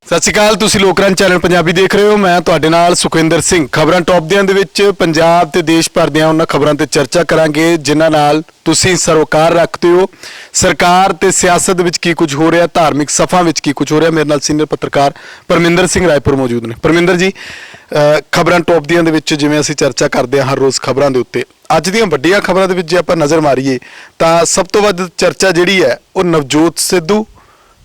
ਸਤਿ ਸ਼੍ਰੀ ਅਕਾਲ। ਤੁਸੀਂ ਲੋਕਰਾਂ ਚੈਨਲ ਪੰਜਾਬੀ ਦੇਖ ਰਹੇ ਹੋ। ਮੈਂ ਤੁਹਾਡੇ ਨਾਲ ਸੁਖਵਿੰਦਰ ਸਿੰਘ। ਖਬਰਾਂ ਟੌਪ ਦੀਆਂ ਦੇ ਵਿੱਚ ਪੰਜਾਬ ਤੇ ਦੇਸ਼ ਭਰ ਦੀਆਂ ਉਹਨਾਂ ਖਬਰਾਂ ਤੇ ਚਰਚਾ ਕਰਾਂਗੇ ਜਿਨ੍ਹਾਂ ਨਾਲ ਤੁਸੀਂ ਸਰੋਕਾਰ ਰੱਖਦੇ ਹੋ। ਸਰਕਾਰ ਤੇ ਸਿਆਸਤ ਦੇ ਵਿੱਚ ਕੀ ਕੁਝ ਹੋ ਰਿਹਾ, ਧਾਰਮਿਕ ਸਫਾ ਵਿੱਚ ਕੀ ਕੁਝ ਹੋ ਰਿਹਾ। ਮੇਰੇ ਨਾਲ ਸੀਨੀਅਰ ਪੱਤਰਕਾਰ ਪਰਮਿੰਦਰ ਸਿੰਘ ਰਾਏਪੁਰ ਮੌਜੂਦ ਨੇ। ਪਰਮਿੰਦਰ ਜੀ, ਖਬਰਾਂ ਟੌਪ ਦੀਆਂ ਦੇ ਵਿੱਚ ਜਿਵੇਂ ਅਸੀਂ ਚਰਚਾ ਕਰਦੇ ਹਾਂ ਹਰ ਰੋਜ਼ ਖਬਰਾਂ ਦੇ ਉੱਤੇ, ਅੱਜ ਦੀਆਂ ਵੱਡੀਆਂ ਖਬਰਾਂ ਦੇ ਵਿੱਚ ਜੇ ਆਪਾਂ ਨਜ਼ਰ ਮਾਰੀਏ ਤਾਂ ਸਭ ਤੋਂ ਵੱਧ ਚਰਚਾ ਜਿਹੜੀ ਹੈ ਉਹ ਨਵਜੋਤ ਸਿੱਧੂ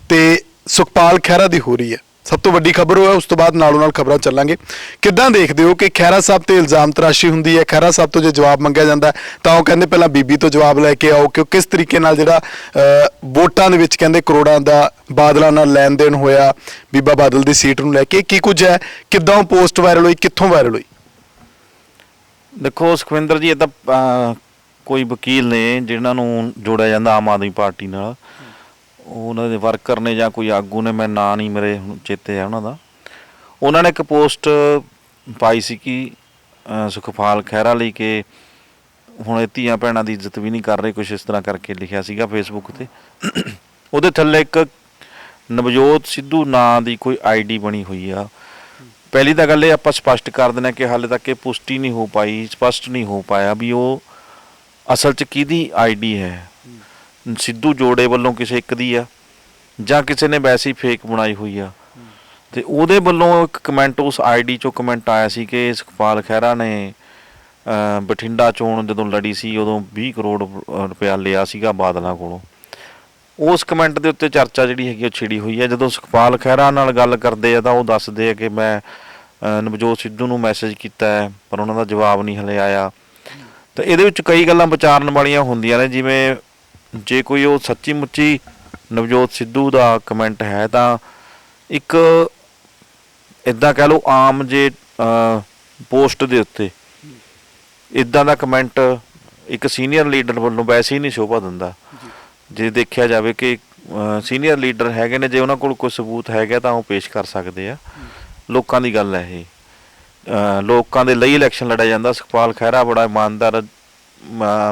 ਤੇ ਸੁਖਪਾਲ ਖਹਿਰਾ ਦੀ ਹੋ ਰਹੀ ਹੈ। ਸਭ ਤੋਂ ਵੱਡੀ ਖਬਰ ਉਹ ਹੈ, ਉਸ ਤੋਂ ਬਾਅਦ ਨਾਲੋਂ ਨਾਲ ਖਬਰਾਂ ਚੱਲਾਂਗੇ। ਕਿੱਦਾਂ ਦੇਖਦੇ ਹੋ ਕਿ ਖਹਿਰਾ ਸਾਹਿਬ ਤੇ ਇਲਜ਼ਾਮ ਤਰਾਸ਼ੀ ਹੁੰਦੀ ਹੈ, ਖਹਿਰਾ ਸਾਹਿਬ ਤੋਂ ਜੇ ਜਵਾਬ ਮੰਗਿਆ ਜਾਂਦਾ ਤਾਂ ਉਹ ਕਹਿੰਦੇ ਪਹਿਲਾਂ ਬੀਬੀ ਤੋਂ ਜਵਾਬ ਲੈ ਕੇ ਆਓ ਕਿ ਕਿਸ ਤਰੀਕੇ ਨਾਲ ਜਿਹੜਾ ਵੋਟਾਂ ਦੇ ਵਿੱਚ ਕਹਿੰਦੇ ਕਰੋੜਾਂ ਦਾ ਬਾਦਲਾਂ ਨਾਲ ਲੈਣ ਦੇਣ ਹੋਇਆ ਬੀਬਾ ਬਾਦਲ ਦੀ ਸੀਟ ਨੂੰ ਲੈ ਕੇ, ਕੀ ਕੁਝ ਹੈ, ਕਿੱਦਾਂ ਉਹ ਪੋਸਟ ਵਾਇਰਲ ਹੋਈ, ਕਿੱਥੋਂ ਵਾਇਰਲ ਹੋਈ? ਦੇਖੋ ਸੁਖਵਿੰਦਰ ਜੀ, ਇਹ ਤਾਂ ਕੋਈ ਵਕੀਲ ਨੇ ਜਿਨ੍ਹਾਂ ਨੂੰ ਜੋੜਿਆ ਜਾਂਦਾ ਆਮ ਆਦਮੀ ਪਾਰਟੀ ਨਾਲ, ਉਹਨਾਂ ਦੇ ਵਰਕਰ ਨੇ ਜਾਂ ਕੋਈ ਆਗੂ ਨੇ, ਮੈਂ ਨਾਂ ਨਹੀਂ ਮੇਰੇ ਹੁਣ ਚੇਤੇ ਆ ਉਹਨਾਂ ਦਾ। ਉਹਨਾਂ ਨੇ ਇੱਕ ਪੋਸਟ ਪਾਈ ਸੀ ਕਿ ਸੁਖਪਾਲ ਖਹਿਰਾ ਲਈ ਕਿ ਹੁਣ ਇਹ ਧੀਆਂ ਭੈਣਾਂ ਦੀ ਇੱਜ਼ਤ ਵੀ ਨਹੀਂ ਕਰ ਰਹੇ, ਕੁਛ ਇਸ ਤਰ੍ਹਾਂ ਕਰਕੇ ਲਿਖਿਆ ਸੀਗਾ ਫੇਸਬੁੱਕ 'ਤੇ। ਉਹਦੇ ਥੱਲੇ ਇੱਕ ਨਵਜੋਤ ਸਿੱਧੂ ਨਾਂ ਦੀ ਕੋਈ ਆਈਡੀ ਬਣੀ ਹੋਈ ਆ। ਪਹਿਲੀ ਤਾਂ ਗੱਲ ਇਹ ਆਪਾਂ ਸਪਸ਼ਟ ਕਰ ਦਿੰਦੇ ਹਾਂ ਕਿ ਹਾਲੇ ਤੱਕ ਇਹ ਪੁਸ਼ਟੀ ਨਹੀਂ ਹੋ ਪਾਈ, ਸਪਸ਼ਟ ਨਹੀਂ ਹੋ ਪਾਇਆ ਵੀ ਉਹ ਅਸਲ 'ਚ ਕਿਹਦੀ ਆਈਡੀ ਹੈ। ਸਿੱਧੂ ਜੋੜੇ ਵੱਲੋਂ ਕਿਸੇ ਇੱਕ ਦੀ ਆ ਜਾਂ ਕਿਸੇ ਨੇ ਵੈਸੇ ਹੀ ਫੇਕ ਬਣਾਈ ਹੋਈ ਆ। ਤੇ ਉਹਦੇ ਵੱਲੋਂ ਇੱਕ ਕਮੈਂਟ ਉਸ ਆਈਡੀ 'ਚੋਂ ਕਮੈਂਟ ਆਇਆ ਸੀ ਕਿ ਸੁਖਪਾਲ ਖਹਿਰਾ ਨੇ ਬਠਿੰਡਾ ਚੋਣ ਜਦੋਂ ਲੜੀ ਸੀ ਉਦੋਂ 20 ਕਰੋੜ ਰੁਪਇਆ ਲਿਆ ਸੀਗਾ ਬਾਦਲਾਂ ਕੋਲੋਂ। ਉਸ ਕਮੈਂਟ ਦੇ ਉੱਤੇ ਚਰਚਾ ਜਿਹੜੀ ਹੈਗੀ ਉਹ ਛਿੜੀ ਹੋਈ ਹੈ। ਜਦੋਂ ਸੁਖਪਾਲ ਖਹਿਰਾ ਨਾਲ ਗੱਲ ਕਰਦੇ ਆ ਤਾਂ ਉਹ ਦੱਸਦੇ ਆ ਕਿ ਮੈਂ ਨਵਜੋਤ ਸਿੱਧੂ ਨੂੰ ਮੈਸੇਜ ਕੀਤਾ ਹੈ ਪਰ ਉਹਨਾਂ ਦਾ ਜਵਾਬ ਨਹੀਂ ਹਲੇ ਆਇਆ। ਤਾਂ ਇਹਦੇ ਵਿੱਚ ਕਈ ਗੱਲਾਂ ਵਿਚਾਰਨ ਵਾਲੀਆਂ ਹੁੰਦੀਆਂ ਨੇ, ਜਿਵੇਂ ਜੇ ਕੋਈ ਉਹ ਸੱਚੀ ਮੁੱਚੀ ਨਵਜੋਤ ਸਿੱਧੂ ਦਾ ਕਮੈਂਟ ਹੈ ਤਾਂ ਇੱਕ ਇੱਦਾਂ ਕਹਿ ਲਓ ਆਮ ਜੇ ਪੋਸਟ ਦੇ ਉੱਤੇ ਇੱਦਾਂ ਦਾ ਕਮੈਂਟ ਇੱਕ ਸੀਨੀਅਰ ਲੀਡਰ ਵੱਲੋਂ ਵੈਸੇ ਹੀ ਨਹੀਂ ਸ਼ੋਭਾ ਦਿੰਦਾ। ਜੇ ਦੇਖਿਆ ਜਾਵੇ ਕਿ ਸੀਨੀਅਰ ਲੀਡਰ ਹੈਗੇ ਨੇ, ਜੇ ਉਹਨਾਂ ਕੋਲ ਕੋਈ ਸਬੂਤ ਹੈਗਾ ਤਾਂ ਉਹ ਪੇਸ਼ ਕਰ ਸਕਦੇ ਆ। ਲੋਕਾਂ ਦੀ ਗੱਲ ਹੈ ਇਹ, ਲੋਕਾਂ ਦੇ ਲਈ ਇਲੈਕਸ਼ਨ ਲੜਿਆ ਜਾਂਦਾ। ਸੁਖਪਾਲ ਖਹਿਰਾ ਬੜਾ ਇਮਾਨਦਾਰ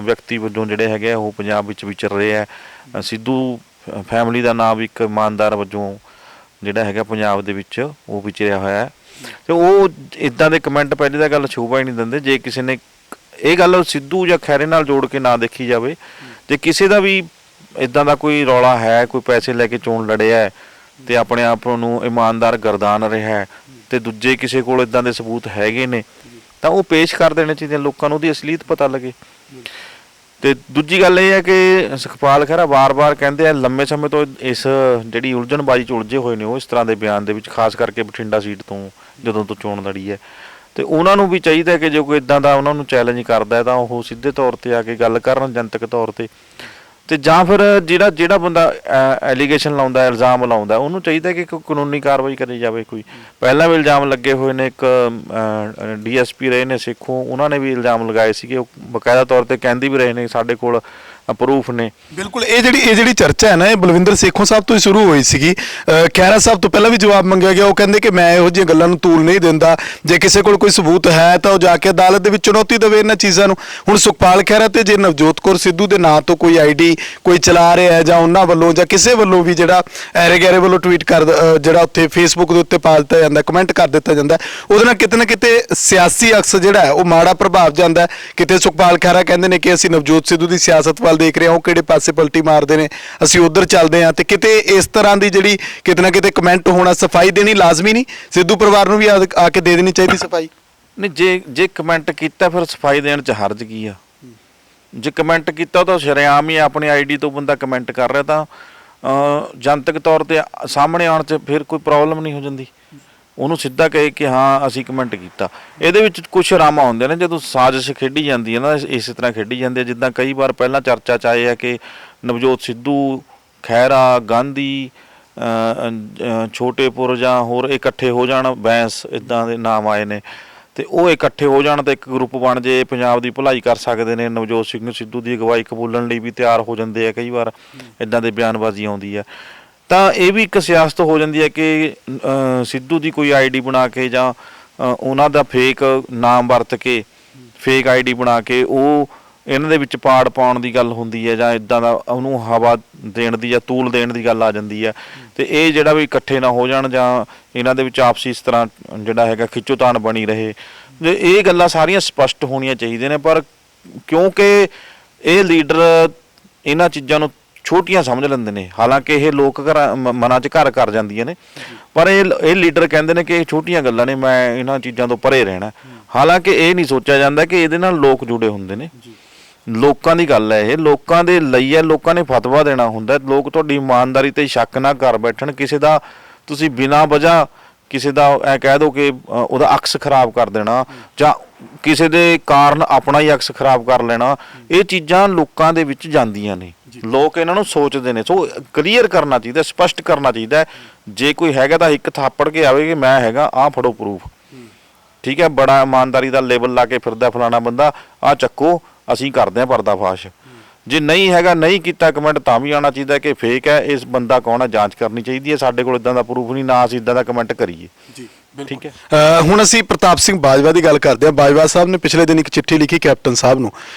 ਵਿਅਕਤੀ ਵਜੋਂ ਜਿਹੜੇ ਹੈਗੇ ਉਹ ਪੰਜਾਬ ਵਿੱਚ ਵਿਚਰ ਰਹੇ ਹੈ। ਸਿੱਧੂ ਫੈਮਿਲੀ ਦਾ ਨਾਮ ਵੀ ਇੱਕ ਇਮਾਨਦਾਰ ਵਜੋਂ ਜਿਹੜਾ ਹੈਗਾ ਪੰਜਾਬ ਦੇ ਵਿੱਚ ਉਹ ਵਿਚਰਿਆ ਹੋਇਆ ਹੈ। ਅਤੇ ਉਹ ਇੱਦਾਂ ਦੇ ਕਮੈਂਟ ਪਹਿਲੀ ਤਾਂ ਗੱਲ ਸ਼ੋਭਾ ਹੀ ਨਹੀਂ ਦਿੰਦੇ। ਜੇ ਕਿਸੇ ਨੇ ਇਹ ਗੱਲ ਸਿੱਧੂ ਜਾਂ ਖਹਿਰੇ ਨਾਲ ਜੋੜ ਕੇ ਨਾ ਦੇਖੀ ਜਾਵੇ, ਜੇ ਕਿਸੇ ਦਾ ਵੀ ਇੱਦਾਂ ਦਾ ਕੋਈ ਰੌਲਾ ਹੈ, ਕੋਈ ਪੈਸੇ ਲੈ ਕੇ ਚੋਣ ਲੜਿਆ ਹੈ ਅਤੇ ਆਪਣੇ ਆਪ ਨੂੰ ਇਮਾਨਦਾਰ ਗਰਦਾਨ ਰਿਹਾ ਹੈ ਅਤੇ ਦੂਜੇ ਕਿਸੇ ਕੋਲ ਇੱਦਾਂ ਦੇ ਸਬੂਤ ਹੈਗੇ ਨੇ ਤਾਂ ਉਹ ਪੇਸ਼ ਕਰ ਦੇਣੇ ਚਾਹੀਦੇ, ਲੋਕਾਂ ਨੂੰ ਉਹਦੀ ਅਸਲੀਅਤ ਪਤਾ ਲੱਗੇ। ਅਤੇ ਦੂਜੀ ਗੱਲ ਇਹ ਹੈ ਕਿ ਸੁਖਪਾਲ ਖਹਿਰਾ ਵਾਰ-ਵਾਰ ਕਹਿੰਦੇ ਆ ਲੰਮੇ ਸਮੇਂ ਤੋਂ ਇਸ ਜਿਹੜੀ ਉਲਝਣਬਾਜ਼ੀ 'ਚ ਉਲਝੇ ਹੋਏ ਨੇ ਉਹ ਇਸ ਤਰ੍ਹਾਂ ਦੇ ਬਿਆਨ ਦੇ ਵਿੱਚ, ਖਾਸ ਕਰਕੇ ਬਠਿੰਡਾ ਸੀਟ ਤੋਂ ਜਦੋਂ ਤੋਂ ਚੋਣ ਲੜੀ ਹੈ। ਅਤੇ ਉਹਨਾਂ ਨੂੰ ਵੀ ਚਾਹੀਦਾ ਕਿ ਜੇ ਕੋਈ ਇੱਦਾਂ ਦਾ ਉਹਨਾਂ ਨੂੰ ਚੈਲੰਜ ਕਰਦਾ ਹੈ ਤਾਂ ਉਹ ਸਿੱਧੇ ਤੌਰ 'ਤੇ ਆ ਕੇ ਗੱਲ ਕਰਨ ਜਨਤਕ ਤੌਰ 'ਤੇ। ਅਤੇ ਜਾਂ ਫਿਰ ਜਿਹੜਾ ਬੰਦਾ ਐਲੀਗੇਸ਼ਨ ਲਾਉਂਦਾ, ਇਲਜ਼ਾਮ ਲਾਉਂਦਾ, ਉਹਨੂੰ ਚਾਹੀਦਾ ਕਿ ਕੋਈ ਕਾਨੂੰਨੀ ਕਾਰਵਾਈ ਕਰੀ ਜਾਵੇ। ਕੋਈ ਪਹਿਲਾਂ ਵੀ ਇਲਜ਼ਾਮ ਲੱਗੇ ਹੋਏ ਨੇ, ਇੱਕ DSP ਰਹੇ ਨੇ ਸੇਖੋਂ, ਉਹਨਾਂ ਨੇ ਵੀ ਇਲਜ਼ਾਮ ਲਗਾਏ ਸੀਗੇ। ਉਹ ਬਕਾਇਦਾ ਤੌਰ 'ਤੇ ਕਹਿੰਦੇ ਵੀ ਰਹੇ ਨੇ ਸਾਡੇ ਕੋਲ ਪ੍ਰੂਫ ਨੇ। ਬਿਲਕੁਲ, ਇਹ ਜਿਹੜੀ ਚਰਚਾ ਹੈ ਨਾ, ਇਹ ਬਲਵਿੰਦਰ ਸੇਖੋਂ ਸਾਹਿਬ ਤੋਂ ਹੀ ਸ਼ੁਰੂ ਹੋਈ ਸੀਗੀ। ਖਹਿਰਾ ਸਾਹਿਬ ਤੋਂ ਪਹਿਲਾਂ ਵੀ ਜਵਾਬ ਮੰਗਿਆ ਗਿਆ, ਉਹ ਕਹਿੰਦੇ ਕਿ ਮੈਂ ਇਹੋ ਜਿਹੀਆਂ ਗੱਲਾਂ ਨੂੰ ਤੂਲ ਨਹੀਂ ਦਿੰਦਾ, ਜੇ ਕਿਸੇ ਕੋਲ ਕੋਈ ਸਬੂਤ ਹੈ ਤਾਂ ਉਹ ਜਾ ਕੇ ਅਦਾਲਤ ਦੇ ਵਿੱਚ ਚੁਣੌਤੀ ਦੇਵੇ ਇਹਨਾਂ ਚੀਜ਼ਾਂ ਨੂੰ। ਹੁਣ ਸੁਖਪਾਲ ਖਹਿਰਾ ਤੇ ਜੇ ਨਵਜੋਤ ਕੌਰ ਸਿੱਧੂ ਦੇ ਨਾਂ ਤੋਂ ਕੋਈ ਆਈਡੀ ਕੋਈ ਚਲਾ ਰਿਹਾ ਹੈ ਜਾਂ ਉਹਨਾਂ ਵੱਲੋਂ ਜਾਂ ਕਿਸੇ ਵੱਲੋਂ ਵੀ ਜਿਹੜਾ ਐਰੇ ਗੈਰੇ ਵੱਲੋਂ ਟਵੀਟ ਕਰ ਜਿਹੜਾ ਉੱਥੇ ਫੇਸਬੁੱਕ ਦੇ ਉੱਤੇ ਪਾ ਦਿੱਤਾ ਜਾਂਦਾ, ਕਮੈਂਟ ਕਰ ਦਿੱਤਾ ਜਾਂਦਾ, ਉਹਦੇ ਨਾਲ ਕਿਤੇ ਨਾ ਕਿਤੇ ਸਿਆਸੀ ਅਕਸ ਜਿਹੜਾ ਹੈ ਉਹ ਮਾੜਾ ਪ੍ਰਭਾਵ ਜਾਂਦਾ। ਕਿਤੇ ਸੁਖਪਾਲ ਖਹਿਰਾ ਕਹਿੰਦੇ ਨੇ ਕਿ ਅਸੀਂ ਨਵਜੋਤ ਸਿੱਧੂ ਦੀ ਸਿਆਸਤ ਵੱਲ ਦੇਖ ਰਹੇ ਹਾਂ, ਉਹ ਕਿਹੜੇ ਪਾਸੇ ਪਲਟੀ ਮਾਰਦੇ ਨੇ, ਅਸੀਂ ਉੱਧਰ ਚੱਲਦੇ ਹਾਂ। ਅਤੇ ਕਿਤੇ ਇਸ ਤਰ੍ਹਾਂ ਦੀ ਜਿਹੜੀ ਕਿਤੇ ਨਾ ਕਿਤੇ ਕਮੈਂਟ ਹੋਣਾ, ਸਫਾਈ ਦੇਣੀ ਲਾਜ਼ਮੀ ਨਹੀਂ? ਸਿੱਧੂ ਪਰਿਵਾਰ ਨੂੰ ਵੀ ਆ ਕੇ ਦੇ ਦੇਣੀ ਚਾਹੀਦੀ ਸਫਾਈ? ਨਹੀਂ, ਜੇ ਕਮੈਂਟ ਕੀਤਾ ਫਿਰ ਸਫਾਈ ਦੇਣ 'ਚ ਹਰਜ ਕੀ ਆ? ਜੇ ਕਮੈਂਟ ਕੀਤਾ ਉਹ ਤਾਂ ਸ਼ਰੇਆਮ ਹੀ ਆਪਣੀ ਆਈਡੀ ਤੋਂ ਬੰਦਾ ਕਮੈਂਟ ਕਰ ਰਿਹਾ ਤਾਂ ਜਨਤਕ ਤੌਰ 'ਤੇ ਸਾਹਮਣੇ ਆਉਣ 'ਚ ਫਿਰ ਕੋਈ ਪ੍ਰੋਬਲਮ ਨਹੀਂ ਹੋ ਜਾਂਦੀ। ਉਹਨੂੰ ਸਿੱਧਾ ਕਹੇ ਕਿ ਹਾਂ ਅਸੀਂ ਕਮੈਂਟ ਕੀਤਾ। ਇਹਦੇ ਵਿੱਚ ਕੁਛ ਰਾਮਾ ਹੁੰਦੇ ਨੇ, ਜਦੋਂ ਸਾਜ਼ਿਸ਼ ਖੇਡੀ ਜਾਂਦੀ ਹੈ ਨਾ, ਇਸੇ ਤਰ੍ਹਾਂ ਖੇਡੀ ਜਾਂਦੀ ਹੈ ਜਿੱਦਾਂ ਕਈ ਵਾਰ ਪਹਿਲਾਂ ਚਰਚਾ 'ਚ ਆਏ ਆ ਕਿ ਨਵਜੋਤ ਸਿੱਧੂ, ਖਹਿਰਾ, ਗਾਂਧੀ, ਛੋਟੇਪੁਰ ਜਾਂ ਹੋਰ ਇਕੱਠੇ ਹੋ ਜਾਣ, ਬੈਂਸ ਇੱਦਾਂ ਦੇ ਨਾਮ ਆਏ ਨੇ, ਅਤੇ ਉਹ ਇਕੱਠੇ ਹੋ ਜਾਣ ਤਾਂ ਇੱਕ ਗਰੁੱਪ ਬਣ ਜੇ, ਪੰਜਾਬ ਦੀ ਭਲਾਈ ਕਰ ਸਕਦੇ ਨੇ। ਨਵਜੋਤ ਸਿੰਘ ਸਿੱਧੂ ਦੀ ਅਗਵਾਈ ਕਬੂਲਣ ਲਈ ਵੀ ਤਿਆਰ ਹੋ ਜਾਂਦੇ ਆ। ਕਈ ਵਾਰ ਇੱਦਾਂ ਦੇ ਬਿਆਨਬਾਜ਼ੀ ਆਉਂਦੀ ਆ ਤਾਂ ਇਹ ਵੀ ਇੱਕ ਸਿਆਸਤ ਹੋ ਜਾਂਦੀ ਹੈ ਕਿ ਸਿੱਧੂ ਦੀ ਕੋਈ ਆਈਡੀ ਬਣਾ ਕੇ ਜਾਂ ਉਹਨਾਂ ਦਾ ਫੇਕ ਨਾਮ ਵਰਤ ਕੇ, ਫੇਕ ਆਈਡੀ ਬਣਾ ਕੇ ਉਹ ਇਹਨਾਂ ਦੇ ਵਿੱਚ ਪਾੜ ਪਾਉਣ ਦੀ ਗੱਲ ਹੁੰਦੀ ਹੈ ਜਾਂ ਇਦਾਂ ਦਾ ਉਹਨੂੰ ਹਵਾ ਦੇਣ ਦੀ ਜਾਂ ਤੂਲ ਦੇਣ ਦੀ ਗੱਲ ਆ ਜਾਂਦੀ ਹੈ। ਤੇ ਇਹ ਜਿਹੜਾ ਵੀ ਇਕੱਠੇ ਨਾ ਹੋ ਜਾਣ ਜਾਂ ਇਹਨਾਂ ਦੇ ਵਿੱਚ ਆਪਸੀ ਇਸ ਤਰ੍ਹਾਂ ਜਿਹੜਾ ਹੈਗਾ ਖਿੱਚੋਤਾਣ ਬਣੀ ਰਹੇ, ਜੇ ਇਹ ਗੱਲਾਂ ਸਾਰੀਆਂ ਸਪਸ਼ਟ ਹੋਣੀਆਂ ਚਾਹੀਦੀਆਂ ਨੇ। ਪਰ ਕਿਉਂਕਿ ਇਹ ਲੀਡਰ ਇਹਨਾਂ ਚੀਜ਼ਾਂ ਨੂੰ ਛੋਟੀਆਂ ਸਮਝ ਲੈਂਦੇ ਨੇ, ਹਾਲਾਂਕਿ ਇਹ ਲੋਕ ਮਨਾਂ 'ਚ ਘਰ ਕਰ ਜਾਂਦੀਆਂ ਨੇ, ਪਰ ਇਹ ਲੀਡਰ ਕਹਿੰਦੇ ਨੇ ਕਿ ਇਹ ਛੋਟੀਆਂ ਗੱਲਾਂ ਨੇ, ਮੈਂ ਇਹਨਾਂ ਚੀਜ਼ਾਂ ਤੋਂ ਪਰੇ ਰਹਿਣਾ। ਹਾਲਾਂਕਿ ਇਹ ਨਹੀਂ ਸੋਚਿਆ ਜਾਂਦਾ ਕਿ ਇਹਦੇ ਨਾਲ ਲੋਕ ਜੁੜੇ ਹੁੰਦੇ ਨੇ, ਲੋਕਾਂ ਦੀ ਗੱਲ ਹੈ, ਇਹ ਲੋਕਾਂ ਦੇ ਲਈ ਹੈ, ਲੋਕਾਂ ਨੇ ਫਤਵਾ ਦੇਣਾ ਹੁੰਦਾ। ਲੋਕ ਤੁਹਾਡੀ ਇਮਾਨਦਾਰੀ ਤੇ ਸ਼ੱਕ ਨਾ ਕਰ ਬੈਠਣ, ਕਿਸੇ ਦਾ ਤੁਸੀਂ ਬਿਨਾਂ ਵਜ੍ਹਾ ਕਿਸੇ ਦਾ ਐ ਕਹਿ ਦੋ ਕਿ ਉਹਦਾ ਅਕਸ ਖਰਾਬ ਕਰ ਦੇਣਾ ਜਾਂ ਕਿਸੇ ਦੇ ਕਾਰਨ ਆਪਣਾ ਹੀ ਅਕਸ ਖਰਾਬ ਕਰ ਲੈਣਾ, ਇਹ ਚੀਜ਼ਾਂ ਲੋਕਾਂ ਦੇ ਵਿੱਚ ਜਾਂਦੀਆਂ ਨੇ, ਲੋਕ ਇਹਨਾਂ ਨੂੰ ਸੋਚਦੇ ਨੇ। ਸੋ ਕਲੀਅਰ ਕਰਨਾ ਚਾਹੀਦਾ, ਸਪਸ਼ਟ ਕਰਨਾ ਚਾਹੀਦਾ। ਜੇ ਕੋਈ ਹੈਗਾ ਤਾਂ ਇੱਕ ਥਾਪੜ ਕੇ ਆਵੇ ਕਿ ਮੈਂ ਹੈਗਾ, ਆਹ ਫੜੋ ਪ੍ਰੂਫ, ਠੀਕ ਹੈ। ਬੜਾ ਇਮਾਨਦਾਰੀ ਦਾ ਲੇਬਲ ਲਾ ਕੇ ਫਿਰਦਾ ਫਲਾਣਾ ਬੰਦਾ, ਆਹ ਚੱਕੋ, ਅਸੀਂ ਕਰਦੇ ਹਾਂ ਪਰਦਾਫਾਸ਼। ਜੇ ਨਹੀਂ ਹੈਗਾ, ਨਹੀਂ ਕੀਤਾ ਕਮੈਂਟ, ਤਾਂ ਵੀ ਆਉਣਾ ਚਾਹੀਦਾ ਕਿ ਫੇਕ ਹੈ, ਇਸ ਬੰਦਾ ਕੌਣ ਹੈ, ਜਾਂਚ ਕਰਨੀ ਚਾਹੀਦੀ ਹੈ। ਸਾਡੇ ਕੋਲ ਇਦਾਂ ਦਾ ਪ੍ਰੂਫ ਨਹੀਂ, ਨਾ ਅਸੀਂ ਇਦਾਂ ਦਾ ਕਮੈਂਟ ਕਰੀਏ। ਜੀ ਠੀਕ ਹੈ। ਹੁਣ ਅਸੀਂ ਪ੍ਰਤਾਪ ਸਿੰਘ ਬਾਜਵਾ ਦੀ ਗੱਲ ਕਰਦੇ ਹਾਂ। ਬਾਜਵਾ ਸਾਹਿਬ ਨੇ ਪਿਛਲੇ ਦਿਨ ਇੱਕ ਚਿੱਠੀ ਲਿਖੀ ਕੈਪਟਨ ਸਾਹਿਬ ਨੂੰ,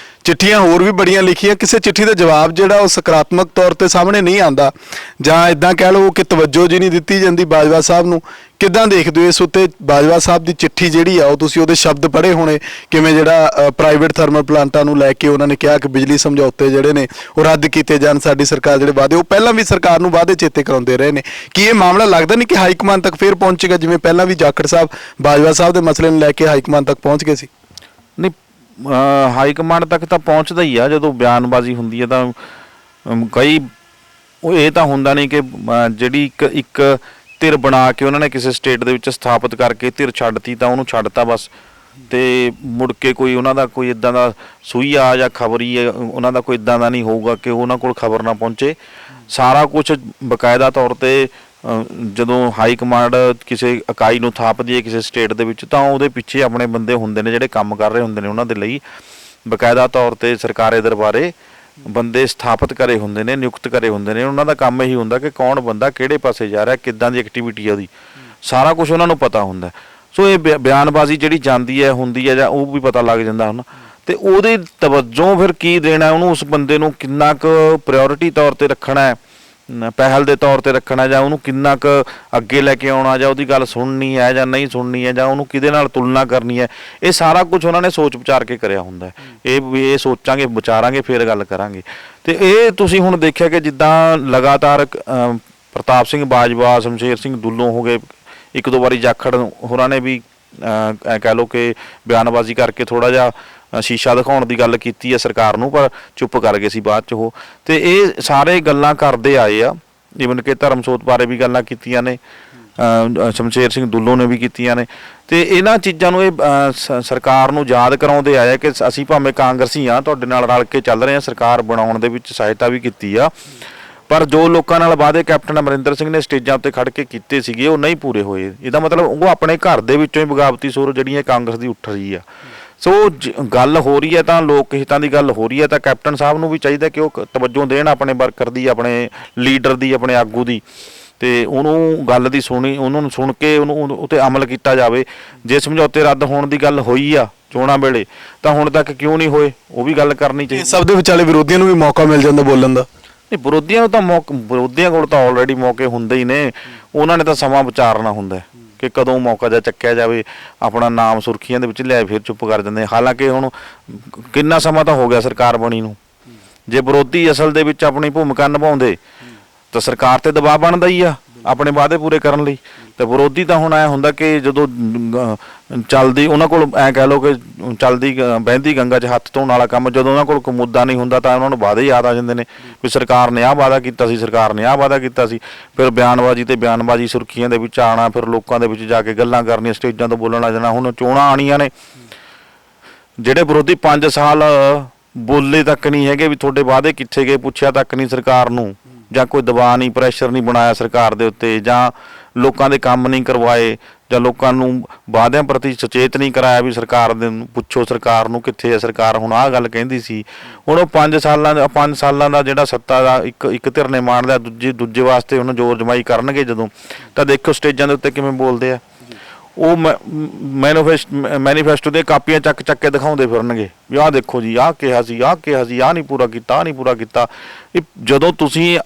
ਚਿੱਠੀਆਂ ਹੋਰ ਵੀ ਬੜੀਆਂ ਲਿਖੀਆਂ, ਕਿਸੇ ਚਿੱਠੀ ਦਾ ਜਵਾਬ ਜਿਹੜਾ ਉਹ ਸਕਾਰਾਤਮਕ ਤੌਰ ਤੇ ਸਾਹਮਣੇ ਨਹੀਂ ਆਉਂਦਾ, ਜਾਂ ਇਦਾਂ ਕਹਿ ਲਓ ਕਿ ਤਵੱਜੋ ਜੀ ਨਹੀਂ ਦਿੱਤੀ ਜਾਂਦੀ ਬਾਜਵਾ ਸਾਹਿਬ ਨੂੰ। ਕਿੱਦਾਂ ਦੇਖਦੇ ਹੋ ਇਸ ਉੱਤੇ? ਬਾਜਵਾ ਸਾਹਿਬ ਦੀ ਚਿੱਠੀ ਜਿਹੜੀ ਆ ਉਹ ਤੁਸੀਂ ਉਹਦੇ ਸ਼ਬਦ ਪੜ੍ਹੇ ਹੋਣੇ, ਕਿਵੇਂ ਜਿਹੜਾ ਪ੍ਰਾਈਵੇਟ ਥਰਮਲ ਪਲਾਂਟਾਂ ਨੂੰ ਲੈ ਕੇ ਉਹਨਾਂ ਨੇ ਕਿਹਾ ਕਿ ਬਿਜਲੀ ਸਮਝੌਤੇ ਜਿਹੜੇ ਨੇ ਉਹ ਰੱਦ ਕੀਤੇ ਜਾਣ, ਸਾਡੀ ਸਰਕਾਰ ਜਿਹੜੇ ਵਾਅਦੇ, ਉਹ ਪਹਿਲਾਂ ਵੀ ਸਰਕਾਰ ਨੂੰ ਵਾਅਦੇ ਚੇਤੇ ਕਰਾਉਂਦੇ ਰਹੇ ਨੇ। ਕੀ ਇਹ ਮਾਮਲਾ ਲੱਗਦਾ ਨਹੀਂ ਕਿ ਹਾਈ ਕਮਾਨ ਤੱਕ ਫੇਰ ਪਹੁੰਚੇਗਾ, ਜਿਵੇਂ ਪਹਿਲਾਂ ਵੀ ਜਾਖੜ ਸਾਹਿਬ ਬਾਜਵਾ ਸਾਹਿਬ ਦੇ ਮਸਲੇ ਨੂੰ ਲੈ ਕੇ ਹਾਈ ਕਮਾਨ ਤੱਕ ਪਹੁੰਚ ਗਏ ਸੀ? ਨਹੀਂ, ਹਾਈ ਕਮਾਂਡ ਤੱਕ ਤਾਂ ਪਹੁੰਚਦਾ ਹੀ ਆ। ਜਦੋਂ ਬਿਆਨਬਾਜ਼ੀ ਹੁੰਦੀ ਹੈ ਤਾਂ ਕਈ ਉਹ ਇਹ ਤਾਂ ਹੁੰਦਾ ਨਹੀਂ ਕਿ ਜਿਹੜੀ ਇੱਕ ਧਿਰ ਬਣਾ ਕੇ ਉਹਨਾਂ ਨੇ ਕਿਸੇ ਸਟੇਟ ਦੇ ਵਿੱਚ ਸਥਾਪਿਤ ਕਰਕੇ ਧਿਰ ਛੱਡਤੀ ਤਾਂ ਉਹਨੂੰ ਛੱਡਤਾ ਬਸ, ਤੇ ਮੁੜ ਕੇ ਕੋਈ ਉਹਨਾਂ ਦਾ ਕੋਈ ਇਦਾਂ ਦਾ ਸੂਈਆ ਜਾਂ ਖਬਰੀ ਉਹਨਾਂ ਦਾ ਕੋਈ ਇਦਾਂ ਦਾ ਨਹੀਂ ਹੋਊਗਾ ਕਿ ਉਹਨਾਂ ਕੋਲ ਖਬਰ ਨਾ ਪਹੁੰਚੇ। ਸਾਰਾ ਕੁਝ ਬਕਾਇਦਾ ਤੌਰ ਤੇ ਜਦੋਂ ਹਾਈ ਕਮਾਂਡ ਕਿਸੇ ਇਕਾਈ ਨੂੰ ਥਾਪਦੀ ਹੈ ਕਿਸੇ ਸਟੇਟ ਦੇ ਵਿੱਚ, ਤਾਂ ਉਹਦੇ ਪਿੱਛੇ ਆਪਣੇ ਬੰਦੇ ਹੁੰਦੇ ਨੇ ਜਿਹੜੇ ਕੰਮ ਕਰ ਰਹੇ ਹੁੰਦੇ ਨੇ, ਉਹਨਾਂ ਦੇ ਲਈ ਬਕਾਇਦਾ ਤੌਰ ਤੇ ਸਰਕਾਰੀ ਦਰਬਾਰੇ ਬੰਦੇ ਸਥਾਪਿਤ ਕਰੇ ਹੁੰਦੇ ਨੇ, ਨਿਯੁਕਤ ਕਰੇ ਹੁੰਦੇ ਨੇ। ਉਹਨਾਂ ਦਾ ਕੰਮ ਇਹੀ ਹੁੰਦਾ ਕਿ ਕੌਣ ਬੰਦਾ ਕਿਹੜੇ ਪਾਸੇ ਜਾ ਰਿਹਾ, ਕਿੱਦਾਂ ਦੀ ਐਕਟੀਵਿਟੀ ਹੈ ਉਹਦੀ, ਸਾਰਾ ਕੁਝ ਉਹਨਾਂ ਨੂੰ ਪਤਾ ਹੁੰਦਾ। ਸੋ ਇਹ ਬਿਆਨਬਾਜ਼ੀ ਜਿਹੜੀ ਜਾਂਦੀ ਹੈ ਹੁੰਦੀ ਹੈ ਜਾਂ ਉਹ ਵੀ ਪਤਾ ਲੱਗ ਜਾਂਦਾ ਹੁਣ, ਤੇ ਉਹਦੇ ਤਵੱਜੋ ਫਿਰ ਕੀ ਦੇਣਾ ਉਹਨੂੰ, ਉਸ ਬੰਦੇ ਨੂੰ ਕਿੰਨਾ ਕੁ ਪ੍ਰਾਇੋਰਟੀ ਤੌਰ ਤੇ ਰੱਖਣਾ ਹੈ, ਪਹਿਲ ਦੇ ਤੌਰ ਤੇ ਰੱਖਣਾ, ਜਾਂ ਉਹਨੂੰ ਕਿੰਨਾ ਕੁ ਅੱਗੇ ਲੈ ਕੇ ਆਉਣਾ, ਜਾਂ ਉਹਦੀ ਗੱਲ ਸੁਣਨੀ ਹੈ ਜਾਂ ਨਹੀਂ ਸੁਣਨੀ ਹੈ, ਜਾਂ ਉਹਨੂੰ ਕਿਹਦੇ ਨਾਲ ਤੁਲਨਾ ਕਰਨੀ ਹੈ, ਇਹ ਸਾਰਾ ਕੁਝ ਉਹਨਾਂ ਨੇ ਸੋਚ ਵਿਚਾਰ ਕੇ ਕਰਿਆ ਹੁੰਦਾ। ਇਹ ਸੋਚਾਂਗੇ, ਵਿਚਾਰਾਂਗੇ, ਫਿਰ ਗੱਲ ਕਰਾਂਗੇ। ਤੇ ਇਹ ਤੁਸੀਂ ਹੁਣ ਦੇਖਿਆ ਕਿ ਜਿੱਦਾਂ ਲਗਾਤਾਰ ਪ੍ਰਤਾਪ ਸਿੰਘ ਬਾਜਵਾ, ਸ਼ਮਸ਼ੇਰ ਸਿੰਘ ਦੁੱਲੋਂ ਹੋ ਗਏ, ਇੱਕ ਦੋ ਵਾਰੀ ਜਾਖੜ ਹੋਰਾਂ ਨੇ ਵੀ ਕਹਿ ਲਓ ਕਿ ਬਿਆਨਬਾਜ਼ੀ ਕਰਕੇ ਥੋੜ੍ਹਾ ਜਿਹਾ ਸ਼ੀਸ਼ਾ ਦਿਖਾਉਣ ਦੀ ਗੱਲ ਕੀਤੀ ਹੈ ਸਰਕਾਰ ਨੂੰ, ਪਰ ਚੁੱਪ ਕਰ ਗਏ ਸੀ ਬਾਅਦ 'ਚ ਉਹ। ਤੇ ਇਹ ਸਾਰੇ ਗੱਲਾਂ ਕਰਦੇ ਆਏ ਆ, ਈਵਨ ਕਿ ਧਰਮਸੋਤ ਬਾਰੇ ਵੀ ਗੱਲਾਂ ਕੀਤੀਆਂ ਨੇ, ਸ਼ਮਸ਼ੇਰ ਸਿੰਘ ਦੁੱਲੋਂ ਨੇ ਵੀ ਕੀਤੀਆਂ ਨੇ। ਤੇ ਇਹਨਾਂ ਚੀਜ਼ਾਂ ਨੂੰ ਇਹ ਸਰਕਾਰ ਨੂੰ ਯਾਦ ਕਰਾਉਂਦੇ ਆਏ ਕਿ ਅਸੀਂ ਭਾਵੇਂ ਕਾਂਗਰਸੀ ਹਾਂ, ਤੁਹਾਡੇ ਨਾਲ ਰਲ ਕੇ ਚੱਲ ਰਹੇ ਹਾਂ, ਸਰਕਾਰ ਬਣਾਉਣ ਦੇ ਵਿੱਚ ਸਹਾਇਤਾ ਵੀ ਕੀਤੀ ਆ, ਪਰ ਜੋ ਲੋਕਾਂ ਨਾਲ ਵਾਅਦੇ ਕੈਪਟਨ ਅਮਰਿੰਦਰ ਸਿੰਘ ਨੇ ਸਟੇਜਾਂ ਉੱਤੇ ਖੜ ਕੇ ਕੀਤੇ ਸੀਗੇ ਉਹ ਨਹੀਂ ਪੂਰੇ ਹੋਏ। ਇਹਦਾ ਮਤਲਬ ਉਹ ਆਪਣੇ ਘਰ ਦੇ ਵਿੱਚੋਂ ਹੀ ਬਗਾਵਤੀ ਸੁਰ ਜਿਹੜੀਆਂ ਕਾਂਗਰਸ ਦੀ ਉੱਠ ਰਹੀ ਆ। ਸੋ ਗੱਲ ਹੋ ਰਹੀ ਹੈ ਤਾਂ ਲੋਕ ਹਿੱਤਾਂ ਦੀ ਗੱਲ ਹੋ ਰਹੀ ਹੈ, ਤਾਂ ਕੈਪਟਨ ਸਾਹਿਬ ਨੂੰ ਵੀ ਚਾਹੀਦਾ ਕਿ ਉਹ ਤਵੱਜੋ ਦੇਣ ਆਪਣੇ ਵਰਕਰ ਦੀ, ਆਪਣੇ ਲੀਡਰ ਦੀ, ਆਪਣੇ ਆਗੂ ਦੀ, ਤੇ ਉਹਨੂੰ ਗੱਲ ਦੀ ਉਹਨਾਂ ਨੂੰ ਸੁਣ ਕੇ ਉਹਨੂੰ ਉੱਤੇ ਅਮਲ ਕੀਤਾ ਜਾਵੇ। ਜੇ ਸਮਝੌਤੇ ਰੱਦ ਹੋਣ ਦੀ ਗੱਲ ਹੋਈ ਆ ਚੋਣਾਂ ਵੇਲੇ, ਤਾਂ ਹੁਣ ਤੱਕ ਕਿਉਂ ਨਹੀਂ ਹੋਏ, ਉਹ ਵੀ ਗੱਲ ਕਰਨੀ ਚਾਹੀਦੀ। ਸਭ ਦੇ ਵਿਚਾਲੇ ਵਿਰੋਧੀਆਂ ਨੂੰ ਵੀ ਮੌਕਾ ਮਿਲ ਜਾਂਦਾ ਬੋਲਣ ਦਾ। ਨਹੀਂ, ਵਿਰੋਧੀਆਂ ਨੂੰ ਤਾਂ ਵਿਰੋਧੀਆਂ ਕੋਲ ਤਾਂ ਆਲਰੇਡੀ ਮੌਕੇ ਹੁੰਦੇ ਹੀ ਨੇ, ਉਹਨਾਂ ਨੇ ਤਾਂ ਸਮਾਂ ਵਿਚਾਰਨਾ ਹੁੰਦਾ ਕਿ ਕਦੋਂ ਮੌਕਾ ਜਾ ਚੱਕਿਆ ਜਾਵੇ, ਆਪਣਾ ਨਾਮ ਸੁਰਖੀਆਂ ਦੇ ਵਿੱਚ ਲਿਆਏ, ਫਿਰ ਚੁੱਪ ਕਰ ਜਾਂਦੇ। ਹਾਲਾਂਕਿ ਹੁਣ ਕਿੰਨਾ ਸਮਾਂ ਤਾਂ ਹੋ ਗਿਆ ਸਰਕਾਰ ਬਣੀ ਨੂੰ, ਜੇ ਵਿਰੋਧੀ ਅਸਲ ਦੇ ਵਿੱਚ ਆਪਣੀ ਭੂਮਿਕਾ ਨਿਭਾਉਂਦੇ ਤਾਂ ਸਰਕਾਰ ਤੇ ਦਬਾਅ ਬਣਦਾ ਹੀ ਆ ਆਪਣੇ ਵਾਅਦੇ ਪੂਰੇ ਕਰਨ ਲਈ। ਤੇ ਵਿਰੋਧੀ ਤਾਂ ਹੁਣ ਐ ਹੁੰਦਾ ਕਿ ਜਦੋਂ ਚੱਲਦੀ ਉਹਨਾਂ ਕੋਲ ਐ ਕਹਿ ਲਓ ਕਿ ਚੱਲਦੀ ਬਹਿੰਦੀ ਗੰਗਾ 'ਚ ਹੱਥ ਧੋਣ ਵਾਲਾ ਕੰਮ, ਜਦੋਂ ਉਹਨਾਂ ਕੋਲ ਕੋਈ ਮੁੱਦਾ ਨਹੀਂ ਹੁੰਦਾ ਤਾਂ ਉਹਨਾਂ ਨੂੰ ਵਾਅਦੇ ਯਾਦ ਆ ਜਾਂਦੇ ਨੇ ਵੀ ਸਰਕਾਰ ਨੇ ਆਹ ਵਾਅਦਾ ਕੀਤਾ ਸੀ, ਸਰਕਾਰ ਨੇ ਆਹ ਵਾਅਦਾ ਕੀਤਾ ਸੀ। ਫਿਰ ਬਿਆਨਬਾਜ਼ੀ ਸੁਰਖੀਆਂ ਦੇ ਵਿੱਚ ਆਉਣਾ, ਫਿਰ ਲੋਕਾਂ ਦੇ ਵਿੱਚ ਜਾ ਕੇ ਗੱਲਾਂ ਕਰਨੀਆਂ, ਸਟੇਜਾਂ ਤੋਂ ਬੋਲਣ ਲੱਗ ਜਾਣਾ। ਹੁਣ ਚੋਣਾਂ ਆਉਣੀਆਂ ਨੇ, ਜਿਹੜੇ ਵਿਰੋਧੀ 5 ਸਾਲ ਬੋਲੇ ਤੱਕ ਨਹੀਂ ਹੈਗੇ ਵੀ ਤੁਹਾਡੇ ਵਾਅਦੇ ਕਿੱਥੇ ਗਏ, ਪੁੱਛਿਆ ਤੱਕ ਨਹੀਂ ਸਰਕਾਰ ਨੂੰ, ਜਾਂ ਕੋਈ ਦਬਾਅ ਨਹੀਂ, ਪ੍ਰੈਸ਼ਰ ਨਹੀਂ ਬਣਾਇਆ ਸਰਕਾਰ ਦੇ ਉੱਤੇ, ਜਾਂ ਲੋਕਾਂ ਦੇ ਕੰਮ ਨਹੀਂ ਕਰਵਾਏ, ਜਾਂ ਲੋਕਾਂ ਨੂੰ ਵਾਅਦਿਆਂ ਪ੍ਰਤੀ ਸੁਚੇਤ ਨਹੀਂ ਕਰਾਇਆ ਵੀ ਸਰਕਾਰ ਦੇ ਪੁੱਛੋ ਸਰਕਾਰ ਨੂੰ ਕਿੱਥੇ ਹੈ ਸਰਕਾਰ, ਹੁਣ ਆਹ ਗੱਲ ਕਹਿੰਦੀ ਸੀ। ਹੁਣ ਉਹ 5 ਸਾਲਾਂ ਦਾ ਜਿਹੜਾ ਸੱਤਾ ਦਾ ਇੱਕ ਧਿਰ ਨੇ ਮਾਣ ਲਿਆ, ਦੂਜੇ ਵਾਸਤੇ ਹੁਣ ਜ਼ੋਰ ਜਮਾਈ ਕਰਨਗੇ ਜਦੋਂ, ਤਾਂ ਦੇਖੋ ਸਟੇਜਾਂ ਦੇ ਉੱਤੇ ਕਿਵੇਂ ਬੋਲਦੇ ਆ। ਉਹ ਮੈਨੀਫੈਸਟੋ ਦੀਆਂ ਕਾਪੀਆਂ ਚੱਕ ਚੱਕ ਕੇ ਦਿਖਾਉਂਦੇ ਫਿਰਨਗੇ ਵੀ ਆਹ ਦੇਖੋ ਜੀ, ਆਹ ਕਿਹਾ ਸੀ, ਆਹ ਕਿਹਾ ਸੀ, ਆਹ ਨਹੀਂ ਪੂਰਾ ਕੀਤਾ, ਆਹ ਨਹੀਂ ਪੂਰਾ ਕੀਤਾ। ਇਹ ਜਦੋਂ ਤੁਸੀਂ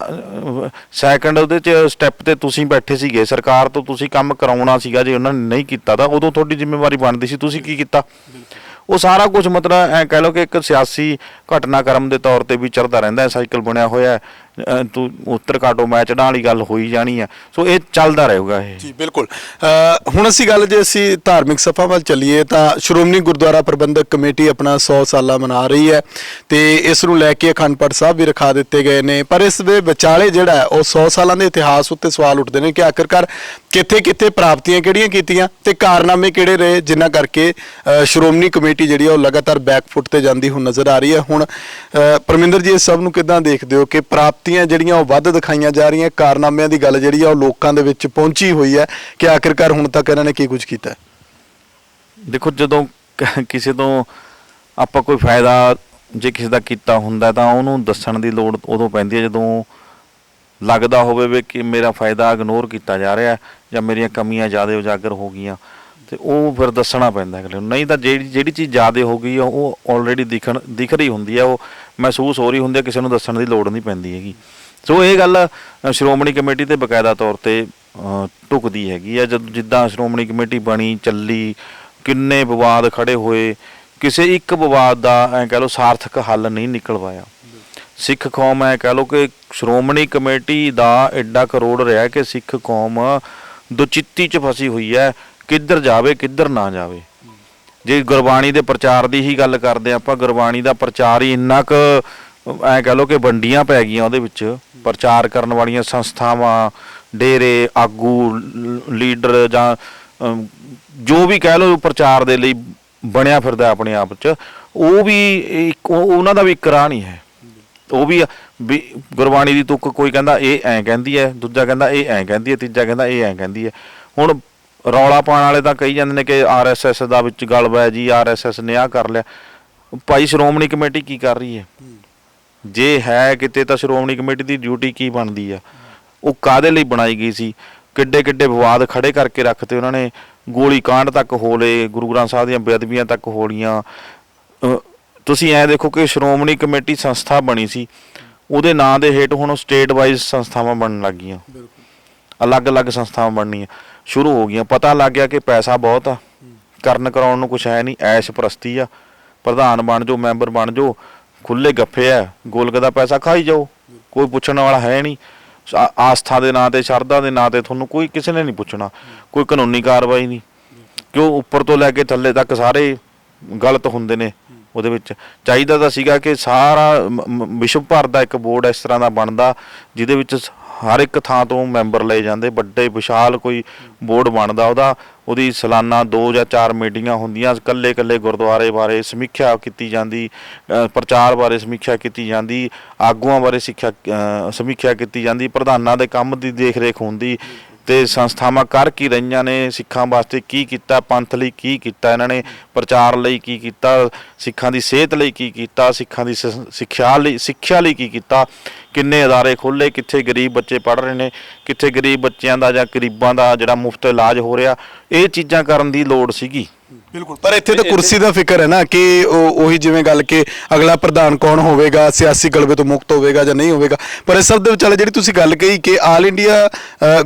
ਸੈਕੰਡ ਉਹਦੇ 'ਚ ਸਟੈਪ 'ਤੇ ਤੁਸੀਂ ਬੈਠੇ ਸੀਗੇ, ਸਰਕਾਰ ਤੋਂ ਤੁਸੀਂ ਕੰਮ ਕਰਾਉਣਾ ਸੀਗਾ, ਜੇ ਉਹਨਾਂ ਨੇ ਨਹੀਂ ਕੀਤਾ ਤਾਂ ਉਦੋਂ ਤੁਹਾਡੀ ਜ਼ਿੰਮੇਵਾਰੀ ਬਣਦੀ ਸੀ, ਤੁਸੀਂ ਕੀ ਕੀਤਾ? ਉਹ ਸਾਰਾ ਕੁਝ ਮਤਲਬ ਐਂ ਕਹਿ ਲਓ ਕਿ ਇੱਕ ਸਿਆਸੀ ਘਟਨਾਕ੍ਰਮ ਦੇ ਤੌਰ ਤੇ ਵੀ ਚੱਲਦਾ ਰਹਿੰਦਾ ਹੈ, ਸਾਈਕਲ ਬਣਿਆ ਹੋਇਆ ਹੈ। ਤੂੰ ਉੱਤਰ ਕਾਟੋ ਮੈਂ ਚੜ੍ਹਾਉਣ ਵਾਲੀ ਗੱਲ ਹੋਈ ਜਾਣੀ ਹੈ, ਸੋ ਇਹ ਚੱਲਦਾ ਰਹੇਗਾ ਇਹ। ਜੀ ਬਿਲਕੁਲ। ਹੁਣ ਅਸੀਂ ਗੱਲ ਜੇ ਅਸੀਂ ਧਾਰਮਿਕ ਸਫਾ ਵੱਲ ਚੱਲੀਏ ਤਾਂ ਸ਼੍ਰੋਮਣੀ ਗੁਰਦੁਆਰਾ ਪ੍ਰਬੰਧਕ ਕਮੇਟੀ ਆਪਣਾ 100 ਸਾਲਾ ਮਨਾ ਰਹੀ ਹੈ ਤੇ ਇਸ ਨੂੰ ਲੈ ਕੇ ਅਖੰਡ ਪਾਠ ਸਾਹਿਬ ਵੀ ਰਖਾ ਦਿੱਤੇ ਗਏ ਨੇ, ਪਰ ਇਸ ਦੇ ਵਿਚਾਲੇ ਜਿਹੜਾ ਉਹ 100 ਸਾਲਾਂ ਦੇ ਇਤਿਹਾਸ ਉੱਤੇ ਸਵਾਲ ਉੱਠਦੇ ਨੇ ਕਿ ਆਖਿਰਕਾਰ ਕਿੱਥੇ ਕਿੱਥੇ ਪ੍ਰਾਪਤੀਆਂ ਕਿਹੜੀਆਂ ਕੀਤੀਆਂ ਤੇ ਕਾਰਨਾਮੇ ਕਿਹੜੇ ਰਹੇ ਜਿਨ੍ਹਾਂ ਕਰਕੇ ਸ਼੍ਰੋਮਣੀ ਕਮੇਟੀ ਜਿਹੜੀ ਆ ਉਹ ਲਗਾਤਾਰ ਬੈਕਫੁੱਟ ਤੇ ਜਾਂਦੀ ਹੁਣ ਨਜ਼ਰ ਆ ਰਹੀ ਹੈ। ਹੁਣ ਪਰਮਿੰਦਰ ਜੀ, ਇਸ ਸਭ ਨੂੰ ਕਿੱਦਾਂ ਦੇਖਦੇ ਹੋ ਕਿ ਪ੍ਰਾਪਤੀਆਂ ਜਿਹੜੀਆਂ ਉਹ ਵੱਧ ਦਿਖਾਈਆਂ ਜਾ ਰਹੀਆਂ, ਕਾਰਨਾਮਿਆਂ ਦੀ ਗੱਲ ਜਿਹੜੀ ਆ ਉਹ ਲੋਕਾਂ ਦੇ ਵਿੱਚ ਪਹੁੰਚੀ ਹੋਈ ਹੈ ਕਿ ਆਖਿਰਕਾਰ ਹੁਣ ਤੱਕ ਇਹਨਾਂ ਨੇ ਕੀ ਕੁਝ ਕੀਤਾ? ਦੇਖੋ, ਜਦੋਂ ਕਿਸੇ ਤੋਂ ਆਪਾਂ ਕੋਈ ਫਾਇਦਾ ਜੇ ਕਿਸੇ ਦਾ ਕੀਤਾ ਹੁੰਦਾ ਤਾਂ ਉਹਨੂੰ ਦੱਸਣ ਦੀ ਲੋੜ ਉਦੋਂ ਪੈਂਦੀ ਹੈ ਜਦੋਂ ਲੱਗਦਾ ਹੋਵੇ ਵੀ ਕਿ ਮੇਰਾ ਫਾਇਦਾ ਇਗਨੋਰ ਕੀਤਾ ਜਾ ਰਿਹਾ ਜਾਂ ਮੇਰੀਆਂ ਕਮੀਆਂ ਜ਼ਿਆਦਾ ਉਜਾਗਰ ਹੋ ਗਈਆਂ, ਤੇ ਉਹ ਫਿਰ ਦੱਸਣਾ ਪੈਂਦਾ ਅਗਲੇ ਨੂੰ। ਨਹੀਂ ਤਾਂ ਜਿਹੜੀ ਚੀਜ਼ ਜ਼ਿਆਦਾ ਹੋ ਗਈ ਆ ਉਹ ਆਲਰੇਡੀ ਦਿਖ ਰਹੀ ਹੁੰਦੀ ਆ, ਉਹ ਮਹਿਸੂਸ ਹੋ ਰਹੀ ਹੁੰਦੀ ਆ, ਕਿਸੇ ਨੂੰ ਦੱਸਣ ਦੀ ਲੋੜ ਨਹੀਂ ਪੈਂਦੀ ਹੈਗੀ। ਸੋ ਇਹ ਗੱਲ ਸ਼੍ਰੋਮਣੀ ਕਮੇਟੀ ਤੇ ਬਕਾਇਦਾ ਤੌਰ ਤੇ ਢੁਕਦੀ ਹੈਗੀ ਆ। ਜਿੱਦਾਂ ਸ਼੍ਰੋਮਣੀ ਕਮੇਟੀ ਬਣੀ ਚੱਲੀ, ਕਿੰਨੇ ਵਿਵਾਦ ਖੜੇ ਹੋਏ, ਕਿਸੇ ਇੱਕ ਵਿਵਾਦ ਦਾ ਐਂ ਕਹਿ ਲਓ ਸਾਰਥਕ ਹੱਲ ਨਹੀਂ ਨਿਕਲ ਪਾਇਆ। ਸਿੱਖ ਕੌਮ ਐਂ ਕਹਿ ਲਓ ਕਿ ਸ਼੍ਰੋਮਣੀ ਕਮੇਟੀ ਦਾ ਐਡਾ ਕਰੋੜ ਰਿਹਾ ਕਿ ਸਿੱਖ ਕੌਮ ਦੁਚਿੱਤੀ 'ਚ ਫਸੀ ਹੋਈ ਹੈ, ਕਿੱਧਰ ਜਾਵੇ ਕਿੱਧਰ ਨਾ ਜਾਵੇ। ਜੇ ਗੁਰਬਾਣੀ ਦੇ ਪ੍ਰਚਾਰ ਦੀ ਹੀ ਗੱਲ ਕਰਦੇ ਆਪਾਂ, ਗੁਰਬਾਣੀ ਦਾ ਪ੍ਰਚਾਰ ਹੀ ਇੰਨਾ ਕੁ ਐਂ ਕਹਿ ਲਓ ਕਿ ਵੰਡੀਆਂ ਪੈ ਗਈਆਂ ਉਹਦੇ ਵਿੱਚ। ਪ੍ਰਚਾਰ ਕਰਨ ਵਾਲੀਆਂ ਸੰਸਥਾਵਾਂ, ਡੇਰੇ, ਆਗੂ, ਲੀਡਰ ਜਾਂ ਜੋ ਵੀ ਕਹਿ ਲਓ ਪ੍ਰਚਾਰ ਦੇ ਲਈ ਬਣਿਆ ਫਿਰਦਾ ਆਪਣੇ ਆਪ 'ਚ, ਉਹ ਵੀ ਉਹਨਾਂ ਦਾ ਵੀ ਇੱਕ ਰਾਹ ਨਹੀਂ ਹੈ। ਉਹ ਵੀ ਗੁਰਬਾਣੀ ਦੀ ਤੁਕ ਕੋਈ ਕਹਿੰਦਾ ਇਹ ਐਂ ਕਹਿੰਦੀ ਹੈ, ਦੂਜਾ ਕਹਿੰਦਾ ਇਹ ਐਂ ਕਹਿੰਦੀ ਹੈ, ਤੀਜਾ ਕਹਿੰਦਾ ਇਹ ਐਂ ਕਹਿੰਦੀ ਹੈ। ਹੁਣ ਰੌਲਾ ਪਾਉਣ ਵਾਲੇ ਤਾਂ ਕਹੀ ਜਾਂਦੇ ਨੇ ਕਿ RSS ਦਾ ਵਿੱਚ ਗਲਬ ਹੈ ਜੀ, RSS ਨੇ ਆਹ ਕਰ ਲਿਆ। ਭਾਈ ਸ਼੍ਰੋਮਣੀ ਕਮੇਟੀ ਕੀ ਕਰ ਰਹੀ ਹੈ? ਜੇ ਹੈ ਕਿਤੇ ਤਾਂ ਸ਼੍ਰੋਮਣੀ ਕਮੇਟੀ ਦੀ ਡਿਊਟੀ ਕੀ ਬਣਦੀ ਆ? ਉਹ ਕਾਹਦੇ ਲਈ ਬਣਾਈ ਗਈ ਸੀ? ਕਿੱਡੇ ਕਿੱਡੇ ਵਿਵਾਦ ਖੜੇ ਕਰਕੇ ਰੱਖਤੇ ਉਹਨਾਂ ਨੇ, ਗੋਲੀ ਕਾਂਡ ਤੱਕ ਹੋ ਲਏ, ਗੁਰੂ ਗ੍ਰੰਥ ਸਾਹਿਬ ਦੀਆਂ ਬੇਅਦਬੀਆਂ ਤੱਕ ਹੋ ਲਈਆਂ। ਤੁਸੀਂ ਐਂ ਦੇਖੋ ਕਿ ਸ਼੍ਰੋਮਣੀ ਕਮੇਟੀ ਸੰਸਥਾ ਬਣੀ ਸੀ, ਉਹਦੇ ਨਾਂ ਦੇ ਹੇਠ ਹੁਣ ਸਟੇਟ ਵਾਈਜ਼ ਸੰਸਥਾਵਾਂ ਬਣਨ ਲੱਗ ਗਈਆਂ, ਅਲੱਗ-ਅਲੱਗ ਸੰਸਥਾਵਾਂ ਬਣਨੀਆਂ ਸ਼ੁਰੂ ਹੋ ਗਈਆਂ। ਪਤਾ ਲੱਗ ਗਿਆ ਕਿ ਪੈਸਾ ਬਹੁਤ ਆ, ਕਰਨ ਕਰਾਉਣ ਨੂੰ ਕੁਛ ਹੈ ਨਹੀਂ, ਐਸ਼ ਪ੍ਰਸਤੀ ਆ। ਪ੍ਰਧਾਨ ਬਣ ਜਾਓ, ਮੈਂਬਰ ਬਣ ਜਾਓ, ਖੁੱਲੇ ਗੱਫੇ ਆ, ਗੋਲਕ ਦਾ ਪੈਸਾ ਖਾਈ ਜਾਓ, ਕੋਈ ਪੁੱਛਣ ਵਾਲਾ ਹੈ ਨਹੀਂ। ਆਸਥਾ ਦੇ ਨਾਂ ਤੇ, ਸ਼ਰਧਾ ਦੇ ਨਾਂ ਤੇ ਤੁਹਾਨੂੰ ਕੋਈ ਕਿਸੇ ਨੇ ਨਹੀਂ ਪੁੱਛਣਾ, ਕੋਈ ਕਾਨੂੰਨੀ ਕਾਰਵਾਈ ਨਹੀਂ, ਕਿਉਂ ਉੱਪਰ ਤੋਂ ਲੈ ਕੇ ਥੱਲੇ ਤੱਕ ਸਾਰੇ ਗਲਤ ਹੁੰਦੇ ਨੇ। ਉਹਦੇ ਵਿੱਚ ਚਾਹੀਦਾ ਤਾਂ ਸੀਗਾ ਕਿ ਸਾਰਾ ਵਿਸ਼ਵ ਭਰ ਦਾ ਇੱਕ ਬੋਰਡ ਇਸ ਤਰ੍ਹਾਂ ਦਾ ਬਣਦਾ ਜਿਹਦੇ ਵਿੱਚ ਹਰ ਇੱਕ ਥਾਂ ਤੋਂ ਮੈਂਬਰ ਲਏ ਜਾਂਦੇ, ਵੱਡੇ ਵਿਸ਼ਾਲ ਕੋਈ ਬੋਰਡ ਬਣਦਾ, ਉਹਦੀ ਸਾਲਾਨਾ 2 ਜਾਂ 4 ਮੀਟਿੰਗਾਂ ਹੁੰਦੀਆਂ, ਇਕੱਲੇ ਗੁਰਦੁਆਰੇ ਬਾਰੇ ਸਮੀਖਿਆ ਕੀਤੀ ਜਾਂਦੀ, ਪ੍ਰਚਾਰ ਬਾਰੇ ਸਮੀਖਿਆ ਕੀਤੀ ਜਾਂਦੀ, ਆਗੂਆਂ ਬਾਰੇ ਸਮੀਖਿਆ ਕੀਤੀ ਜਾਂਦੀ, ਪ੍ਰਧਾਨਾਂ ਦੇ ਕੰਮ ਦੀ ਦੇਖ ਰੇਖ ਹੁੰਦੀ, ਤੇ ਸੰਸਥਾਵਾਂ ਕਰ ਕੀ ਰਹੀਆਂ ਨੇ, ਸਿੱਖਾਂ ਵਾਸਤੇ ਕੀ ਕੀਤਾ, ਪੰਥ ਲਈ ਕੀ ਕੀਤਾ ਇਹਨਾਂ ਨੇ, ਪ੍ਰਚਾਰ ਲਈ ਕੀ ਕੀਤਾ, ਸਿੱਖਾਂ ਦੀ ਸਿਹਤ ਲਈ ਕੀ ਕੀਤਾ, ਸਿੱਖਾਂ ਦੀ ਸਿੱਖਿਆ ਲਈ ਕੀ ਕੀਤਾ, ਕਿੰਨੇ ਅਦਾਰੇ ਖੋਲ੍ਹੇ, ਕਿੱਥੇ ਗਰੀਬ ਬੱਚੇ ਪੜ੍ਹ ਰਹੇ ਨੇ, ਕਿੱਥੇ ਗਰੀਬ ਬੱਚਿਆਂ ਦਾ ਜਾਂ ਗਰੀਬਾਂ ਦਾ ਜਿਹੜਾ ਮੁਫਤ ਇਲਾਜ ਹੋ ਰਿਹਾ। ਇਹ ਚੀਜ਼ਾਂ ਕਰਨ ਦੀ ਲੋੜ ਸੀਗੀ। ਬਿਲਕੁਲ, ਪਰ ਇੱਥੇ ਤਾਂ ਕੁਰਸੀ ਦਾ ਫਿਕਰ ਹੈ ਨਾ ਕਿ ਉਹੀ ਜਿਵੇਂ ਗੱਲ ਕਿ ਅਗਲਾ ਪ੍ਰਧਾਨ ਕੌਣ ਹੋਵੇਗਾ, ਸਿਆਸੀ ਗਲਬੇ ਤੋਂ ਮੁਕਤ ਹੋਵੇਗਾ ਜਾਂ ਨਹੀਂ ਹੋਵੇਗਾ। ਪਰ ਇਸ ਸਭ ਦੇ ਵਿਚਾਲੇ ਜਿਹੜੀ ਤੁਸੀਂ ਗੱਲ ਕਹੀ ਕਿ ਆਲ ਇੰਡੀਆ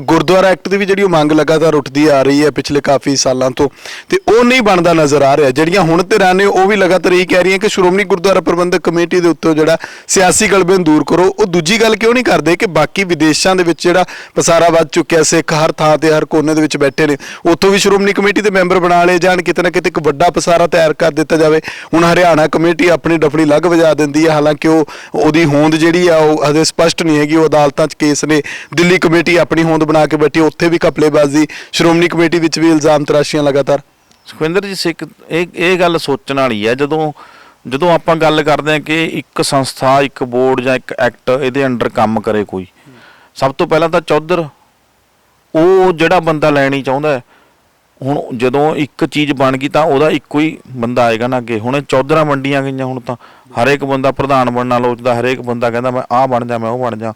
ਗੁਰਦੁਆਰਾ ਐਕਟ ਦੀ ਵੀ ਜਿਹੜੀ ਉਹ ਮੰਗ ਲਗਾਤਾਰ ਉੱਠਦੀ ਆ ਰਹੀ ਹੈ ਪਿਛਲੇ ਕਾਫੀ ਸਾਲਾਂ ਤੋਂ, ਤੇ ਉਹ ਨਹੀਂ ਬਣਦਾ ਨਜ਼ਰ ਆ ਰਿਹਾ। ਜਿਹੜੀਆਂ ਹੁਣ ਧਿਰਾਂ ਨੇ ਉਹ ਵੀ ਲਗਾਤਾਰ ਇਹੀ ਕਹਿ ਰਹੀਆਂ ਕਿ ਸ਼੍ਰੋਮਣੀ ਗੁਰਦੁਆਰਾ ਪ੍ਰਬੰਧਕ ਕਮੇਟੀ ਦੇ ਉੱਤੇ ਜਿਹੜਾ ਸਿਆਸੀ ਗਲਬੇ ਨੂੰ ਦੂਰ ਕਰੋ। ਉਹ ਦੂਜੀ ਗੱਲ ਕਿਉਂ ਨਹੀਂ ਕਰਦੇ ਕਿ ਬਾਕੀ ਵਿਦੇਸ਼ਾਂ ਦੇ ਵਿੱਚ ਜਿਹੜਾ ਪਸਾਰਾ ਵੱਧ ਚੁੱਕਿਆ, ਸਿੱਖ ਹਰ ਥਾਂ ਤੇ ਹਰ ਕੋਨੇ ਦੇ ਵਿੱਚ ਬੈਠੇ ਨੇ, ਉੱਥੋਂ ਵੀ ਸ਼੍ਰੋਮਣੀ ਕਮੇਟੀ ਦੇ ਮੈਂਬਰ ਬਣਾ ਲਏ ਜਾਣ, ਕਿਤੇ ਨਾ ਕਿਤੇ ਇੱਕ ਵੱਡਾ ਪਸਾਰਾ ਤਿਆਰ ਕਰ ਦਿੱਤਾ ਜਾਵੇ। ਹੁਣ ਹਰਿਆਣਾ ਕਮੇਟੀ ਆਪਣੀ ਡਫੜੀ ਲੱਗ ਵਜਾ ਦਿੰਦੀ ਹੈ, ਹਾਲਾਂਕਿ ਉਹਦੀ ਹੋਂਦ ਜਿਹੜੀ ਆ ਉਹ ਹਜੇ ਸਪਸ਼ਟ ਨਹੀਂ ਹੈਗੀ, ਉਹ ਅਦਾਲਤਾਂ 'ਚ ਕੇਸ ਨੇ। ਦਿੱਲੀ ਕਮੇਟੀ ਆਪਣੀ ਹੋਂਦ ਬਣਾ ਕੇ ਬੈਠੀ, ਉੱਥੇ ਵੀ ਘਪਲੇਬਾਜ਼ੀ, ਸ਼੍ਰੋਮਣੀ ਕਮੇਟੀ ਵਿੱਚ ਵੀ ਇਲਜ਼ਾਮ ਤਰਾਸ਼ੀਆਂ ਲਗਾਤਾਰ। ਸੁਖਵਿੰਦਰ ਜੀ, ਸਿੱਖ ਇਹ ਗੱਲ ਸੋਚਣ ਵਾਲੀ ਹੈ। ਜਦੋਂ ਆਪਾਂ ਗੱਲ ਕਰਦੇ ਹਾਂ ਕਿ ਇੱਕ ਸੰਸਥਾ, ਇੱਕ ਬੋਰਡ ਜਾਂ ਇੱਕ ਐਕਟ ਇਹਦੇ ਅੰਡਰ ਕੰਮ ਕਰੇ ਕੋਈ, ਸਭ ਤੋਂ ਪਹਿਲਾਂ ਤਾਂ ਚੌਧਰ ਉਹ ਜਿਹੜਾ ਬੰਦਾ ਲੈਣੀ ਚਾਹੁੰਦਾ। ਹੁਣ ਜਦੋਂ ਇੱਕ ਚੀਜ਼ ਬਣ ਗਈ ਤਾਂ ਉਹਦਾ ਇੱਕੋ ਹੀ ਬੰਦਾ ਆਏਗਾ ਨਾ ਅੱਗੇ। ਹੁਣ ਚੌਧਰਾਂ ਵੰਡੀਆਂ ਗਈਆਂ, ਹੁਣ ਤਾਂ ਹਰੇਕ ਬੰਦਾ ਪ੍ਰਧਾਨ ਬਣਨਾ ਲੋਚਦਾ, ਹਰੇਕ ਬੰਦਾ ਕਹਿੰਦਾ ਮੈਂ ਆਹ ਬਣ ਜਾ, ਮੈਂ ਉਹ ਬਣ ਜਾ।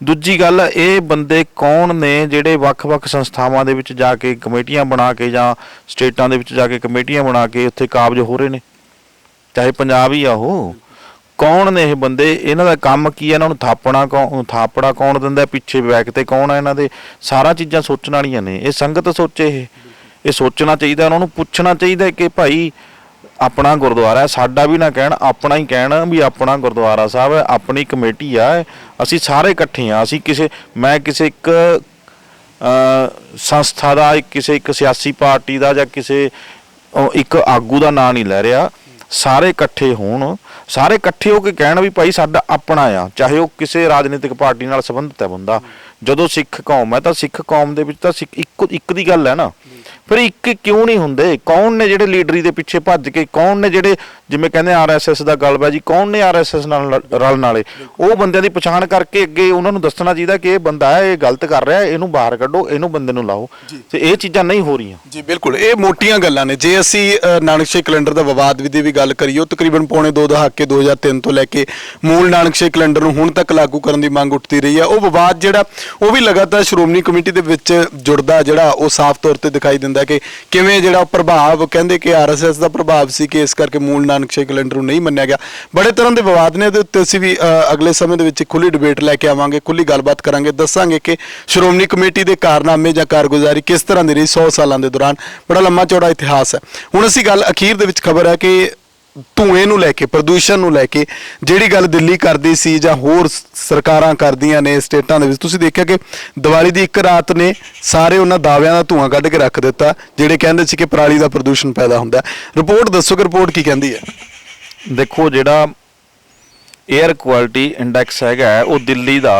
ਦੂਜੀ ਗੱਲ, ਇਹ ਬੰਦੇ ਕੌਣ ਨੇ ਜਿਹੜੇ ਵੱਖ-ਵੱਖ ਸੰਸਥਾਵਾਂ ਦੇ ਵਿੱਚ ਜਾ ਕੇ ਕਮੇਟੀਆਂ ਬਣਾ ਕੇ ਜਾਂ ਸਟੇਟਾਂ ਦੇ ਵਿੱਚ ਜਾ ਕੇ ਕਮੇਟੀਆਂ ਬਣਾ ਕੇ ਉੱਥੇ ਕਾਬਜ਼ ਹੋ ਰਹੇ ਨੇ? ਚਾਹੇ ਪੰਜਾਬ ਹੀ ਆ ਉਹ। ਕੌਣ ਨੇ ਇਹ ਬੰਦੇ? ਇਹਨਾਂ ਦਾ ਕੰਮ ਕੀ ਹੈ? ਇਹਨਾਂ ਨੂੰ ਥਾਪੜਾ ਕੌਣ ਦਿੰਦਾ? ਪਿੱਛੇ ਬੈਕ ਤੇ ਕੌਣ ਹੈ ਇਹਨਾਂ ਦੇ? ਸਾਰਾ ਚੀਜ਼ਾਂ ਸੋਚਣ ਵਾਲੀਆਂ ਨੇ। ਇਹ ਸੰਗਤ ਸੋਚੇ, ਇਹ ਸੋਚਣਾ ਚਾਹੀਦਾ, ਉਹਨਾਂ ਨੂੰ ਪੁੱਛਣਾ ਚਾਹੀਦਾ ਕਿ ਭਾਈ ਆਪਣਾ ਗੁਰਦੁਆਰਾ ਹੈ, ਸਾਡਾ ਵੀ ਨਾ ਕਹਿਣ, ਆਪਣਾ ਹੀ ਕਹਿਣ ਵੀ ਆਪਣਾ ਗੁਰਦੁਆਰਾ ਸਾਹਿਬ ਹੈ, ਆਪਣੀ ਕਮੇਟੀ ਆ, ਅਸੀਂ ਸਾਰੇ ਇਕੱਠੇ ਆ। ਮੈਂ ਕਿਸੇ ਇੱਕ ਸੰਸਥਾ ਦਾ, ਕਿਸੇ ਇੱਕ ਸਿਆਸੀ ਪਾਰਟੀ ਦਾ ਜਾਂ ਕਿਸੇ ਇੱਕ ਆਗੂ ਦਾ ਨਾਂ ਨਹੀਂ ਲੈ ਰਿਹਾ। ਸਾਰੇ ਇਕੱਠੇ ਹੋਣ, ਸਾਰੇ ਇਕੱਠੇ ਹੋ ਕੇ ਕਹਿਣ ਵੀ ਭਾਈ ਸਾਡਾ ਆਪਣਾ ਆ, ਚਾਹੇ ਉਹ ਕਿਸੇ ਰਾਜਨੀਤਿਕ ਪਾਰਟੀ ਨਾਲ ਸੰਬੰਧਿਤ ਹੈ ਬੰਦਾ। ਜਦੋਂ ਸਿੱਖ ਕੌਮ ਹੈ ਤਾਂ ਸਿੱਖ ਕੌਮ ਦੇ ਵਿੱਚ ਤਾਂ ਇੱਕ ਦੀ ਗੱਲ ਹੈ ਨਾ। ਫਿਰ ਇੱਕ ਕਿਉਂ ਨਹੀਂ ਹੁੰਦੇ? ਕੌਣ ਨੇ ਜਿਹੜੇ ਲੀਡਰੀ ਦੇ ਪਿੱਛੇ ਭੱਜ ਕੇ, ਕੌਣ ਨੇ ਜਿਹੜੇ ਜਿਵੇਂ ਕਹਿੰਦੇ ਆਰਐਸਐਸ ਦਾ ਗਲਬਾ ਜੀ, ਕੌਣ ਨੇ ਆਰਐਸਐਸ ਨਾਲ ਰਲਣ ਵਾਲੇ? ਉਹ ਬੰਦਿਆਂ ਦੀ ਪਛਾਣ ਕਰਕੇ ਅੱਗੇ ਉਹਨਾਂ ਨੂੰ ਦੱਸਣਾ ਚਾਹੀਦਾ ਕਿ ਇਹ ਬੰਦਾ ਹੈ, ਇਹ ਗਲਤ ਕਰ ਰਿਹਾ, ਇਹਨੂੰ ਬਾਹਰ ਕੱਢੋ, ਇਹਨੂੰ ਬੰਦੇ ਨੂੰ ਲਾਓ। ਤੇ ਇਹ ਚੀਜ਼ਾਂ ਨਹੀਂ ਹੋ ਰਹੀਆਂ ਜੀ। ਬਿਲਕੁਲ, ਇਹ ਮੋਟੀਆਂ ਗੱਲਾਂ ਨੇ। ਜੇ ਅਸੀਂ ਨਾਨਕਸ਼ਾਹੀ ਕੈਲੰਡਰ ਦਾ ਵਿਵਾਦ ਦੀ ਵੀ ਗੱਲ ਕਰੀਏ, ਉਹ ਤਕਰੀਬਨ ਪੌਣੇ 2 ਦਹਾਕੇ 2003 ਤੋਂ ਲੈ ਕੇ ਮੂਲ ਨਾਨਕਸ਼ਾਹੀ ਕੈਲੰਡਰ ਨੂੰ ਹੁਣ ਤੱਕ ਲਾਗੂ ਕਰਨ ਦੀ ਮੰਗ ਉੱਠਦੀ ਰਹੀ ਹੈ। ਉਹ ਵਿਵਾਦ ਜਿਹੜਾ ਉਹ ਵੀ ਲਗਾਤਾਰ ਸ਼੍ਰੋਮਣੀ ਕਮੇਟੀ ਦੇ ਵਿੱਚ ਜੁੜਦਾ, ਜਿਹੜਾ ਉਹ ਸਾਫ਼ ਤੌਰ ਤੇ ਦਿਖਾਈ ਦਿੰਦਾ ਕਿ ਕਿਵੇਂ ਜਿਹੜਾ ਪ੍ਰਭਾਵ, ਕਹਿੰਦੇ ਕਿ ਆਰਐਸਐਸ ਦਾ ਪ੍ਰਭਾਵ ਸੀ ਕਿ ਇਸ ਕਰਕੇ ਮੂਲ ਨਾਨਕਸ਼ਾਹੀ ਕੈਲੰਡਰ ਨੂੰ ਨਹੀਂ ਮੰਨਿਆ ਗਿਆ। ਬੜੇ ਤਰ੍ਹਾਂ ਦੇ ਵਿਵਾਦ ਨੇ। ਇਹਦੇ ਉੱਤੇ ਅਸੀਂ ਵੀ ਅਗਲੇ ਸਮੇਂ ਦੇ ਵਿੱਚ ਖੁੱਲੀ ਡਿਬੇਟ ਲੈ ਕੇ ਆਵਾਂਗੇ, ਖੁੱਲੀ ਗੱਲਬਾਤ ਕਰਾਂਗੇ, ਦੱਸਾਂਗੇ ਕਿ ਸ਼੍ਰੋਮਣੀ ਕਮੇਟੀ ਦੇ ਕਾਰਨਾਮੇ ਜਾਂ ਕਾਰਗੁਜ਼ਾਰੀ ਕਿਸ ਤਰ੍ਹਾਂ ਦੀ ਰਹੀ 100 ਸਾਲਾਂ ਦੇ ਦੌਰਾਨ। ਬੜਾ ਲੰਮਾ ਚੌੜਾ ਇਤਿਹਾਸ ਹੈ। ਹੁਣ ਅਸੀਂ ਗੱਲ ਅਖੀਰ ਦੇ ਵਿੱਚ ਖਬਰ ਹੈ ਕਿ ਧੂਏ ਨੂੰ ਲੈ ਕੇ, ਪ੍ਰਦੂਸ਼ਣ ਨੂੰ ਲੈ ਕੇ ਜਿਹੜੀ ਗੱਲ ਦਿੱਲੀ ਕਰਦੀ ਸੀ ਜਾਂ ਹੋਰ ਸਰਕਾਰਾਂ ਕਰਦੀਆਂ ਨੇ ਸਟੇਟਾਂ ਦੇ ਵਿੱਚ, ਤੁਸੀਂ ਦੇਖਿਆ ਕਿ ਦੀਵਾਲੀ ਦੀ ਇੱਕ ਰਾਤ ਨੇ ਸਾਰੇ ਉਹਨਾਂ ਦਾਅਵਿਆਂ ਦਾ ਧੂਆਂ ਕੱਢ ਕੇ ਰੱਖ ਦਿੱਤਾ ਜਿਹੜੇ ਕਹਿੰਦੇ ਸੀ ਕਿ ਪਰਾਲੀ ਦਾ ਪ੍ਰਦੂਸ਼ਣ ਪੈਦਾ ਹੁੰਦਾ। ਰਿਪੋਰਟ ਦੱਸੋ ਕਿ ਰਿਪੋਰਟ ਕੀ ਕਹਿੰਦੀ ਹੈ? ਦੇਖੋ, ਜਿਹੜਾ 에ਅਰ ਕੁਆਲਿਟੀ ਇੰਡੈਕਸ ਹੈਗਾ ਉਹ ਦਿੱਲੀ ਦਾ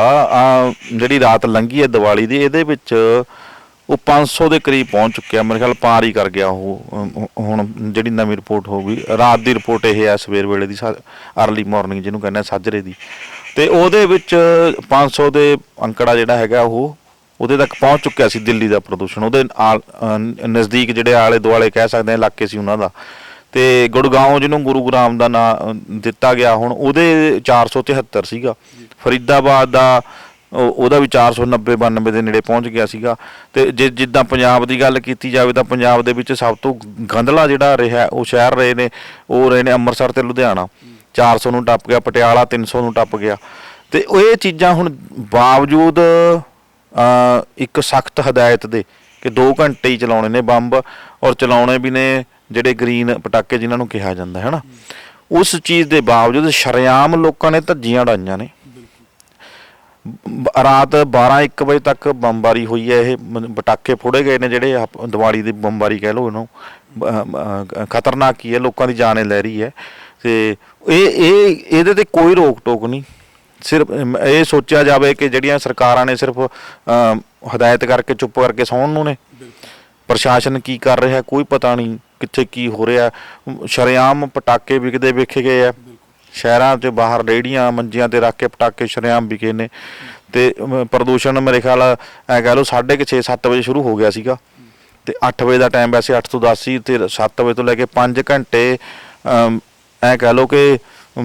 ਜਿਹੜੀ ਰਾਤ ਲੰਘੀ ਹੈ ਦੀਵਾਲੀ ਦੀ, ਇਹਦੇ ਵਿੱਚ ਉਹ 500 ਦੇ ਕਰੀਬ ਪਹੁੰਚ ਚੁੱਕਿਆ। ਮੇਰੇ ਖਿਆਲ ਪਾਰ ਹੀ ਕਰ ਗਿਆ ਉਹ। ਹੁਣ ਜਿਹੜੀ ਨਵੀਂ ਰਿਪੋਰਟ ਹੋਊਗੀ, ਰਾਤ ਦੀ ਰਿਪੋਰਟ ਇਹ ਹੈ, ਸਵੇਰ ਵੇਲੇ ਦੀ, ਅਰਲੀ ਮਾਰਨਿੰਗ ਜਿਹਨੂੰ ਕਹਿੰਦੇ ਸਾਜਰੇ ਦੀ, ਤੇ ਉਹਦੇ ਵਿੱਚ 500 ਦੇ ਅੰਕੜਾ ਜਿਹੜਾ ਹੈਗਾ ਉਹ ਉਹਦੇ ਤੱਕ ਪਹੁੰਚ ਚੁੱਕਿਆ ਸੀ ਦਿੱਲੀ ਦਾ ਪ੍ਰਦੂਸ਼ਣ। ਉਹਦੇ ਨਜ਼ਦੀਕ ਜਿਹੜੇ ਆਲੇ ਦੁਆਲੇ ਕਹਿ ਸਕਦੇ ਹਾਂ ਇਲਾਕੇ ਸੀ ਉਹਨਾਂ ਦਾ। ਤੇ ਗੁੜਗਾਉਂ ਜਿਹਨੂੰ ਗੁਰੂ ਗ੍ਰਾਮ ਦਾ ਨਾਂ ਦਿੱਤਾ ਗਿਆ, ਹੁਣ ਉਹਦੇ 473 ਸੀਗਾ। ਫਰੀਦਾਬਾਦ ਦਾ ਉਹਦਾ ਵੀ 490-92 ਦੇ ਨੇੜੇ ਪਹੁੰਚ ਗਿਆ ਸੀਗਾ। ਤੇ ਜਿੱਦਾਂ ਪੰਜਾਬ ਦੀ ਗੱਲ ਕੀਤੀ ਜਾਵੇ ਤਾਂ ਪੰਜਾਬ ਦੇ ਵਿੱਚ ਸਭ ਤੋਂ ਗੰਧਲਾ ਜਿਹੜਾ ਰਿਹਾ ਉਹ ਸ਼ਹਿਰ ਰਹੇ ਨੇ ਅੰਮ੍ਰਿਤਸਰ ਤੇ ਲੁਧਿਆਣਾ। 400 ਨੂੰ ਟੱਪ ਗਿਆ, ਪਟਿਆਲਾ 300 ਨੂੰ ਟੱਪ ਗਿਆ। ਤੇ ਇਹ ਚੀਜ਼ਾਂ ਹੁਣ ਬਾਵਜੂਦ ਇੱਕ ਸਖਤ ਹਦਾਇਤ ਦੇ ਕਿ 2 ਘੰਟੇ ਹੀ ਚਲਾਉਣੇ ਨੇ ਬੰਬ, ਔਰ ਚਲਾਉਣੇ ਵੀ ਨੇ ਜਿਹੜੇ ਗ੍ਰੀਨ ਪਟਾਕੇ ਜਿਨ੍ਹਾਂ ਨੂੰ ਕਿਹਾ ਜਾਂਦਾ ਹੈ ਨਾ, ਉਸ ਚੀਜ਼ ਦੇ ਬਾਵਜੂਦ ਸ਼ਰੇਆਮ ਲੋਕਾਂ ਨੇ ਧੱਜੀਆਂ ਉਡਾਈਆਂ ਨੇ। ਰਾਤ 12-1 ਵਜੇ ਤੱਕ ਬੰਬਾਰੀ ਹੋਈ ਹੈ। ਇਹ ਪਟਾਕੇ ਫੋੜੇ ਗਏ ਨੇ ਜਿਹੜੇ ਦੀਵਾਲੀ ਦੀ ਬੰਬਾਰੀ ਕਹਿ ਲਓ ਇਹਨੂੰ। ਖਤਰਨਾਕ ਹੀ ਹੈ, ਲੋਕਾਂ ਦੀ ਜਾਨ ਲੈ ਰਹੀ ਹੈ। ਤੇ ਇਹਦੇ ਤੇ ਕੋਈ ਰੋਕ ਟੋਕ ਨਹੀਂ। ਸਿਰਫ ਇਹ ਸੋਚਿਆ ਜਾਵੇ ਕਿ ਜਿਹੜੀਆਂ ਸਰਕਾਰਾਂ ਨੇ ਸਿਰਫ ਹਦਾਇਤ ਕਰਕੇ ਚੁੱਪ ਕਰਕੇ ਸੌਣ ਨੂੰ ਨੇ। ਪ੍ਰਸ਼ਾਸਨ ਕੀ ਕਰ ਰਿਹਾ ਕੋਈ ਪਤਾ ਨਹੀਂ, ਕਿੱਥੇ ਕੀ ਹੋ ਰਿਹਾ। ਸ਼ਰੇਆਮ ਪਟਾਕੇ ਵਿਕਦੇ ਵੇਖੇ ਗਏ ਆ ਸ਼ਹਿਰਾਂ 'ਚ, ਬਾਹਰ ਰੇਹੜੀਆਂ ਮੰਜੀਆਂ ਤੇ ਰੱਖ ਕੇ ਪਟਾਕੇ ਸ਼ਰੇਆਮ ਵਿਕੇ ਨੇ। ਤੇ ਪ੍ਰਦੂਸ਼ਣ ਮੇਰੇ ਖਿਆਲ ਐ ਕਹਿ ਲਓ 6:30-7 ਵਜੇ ਸ਼ੁਰੂ ਹੋ ਗਿਆ ਸੀਗਾ, ਤੇ 8 ਵਜੇ ਦਾ ਟਾਈਮ ਵੈਸੇ 8 ਤੋਂ 10 ਸੀ, ਤੇ 7 ਵਜੇ ਤੋਂ ਲੈ ਕੇ 5 ਘੰਟੇ ਐ ਕਹਿ ਲਓ ਕਿ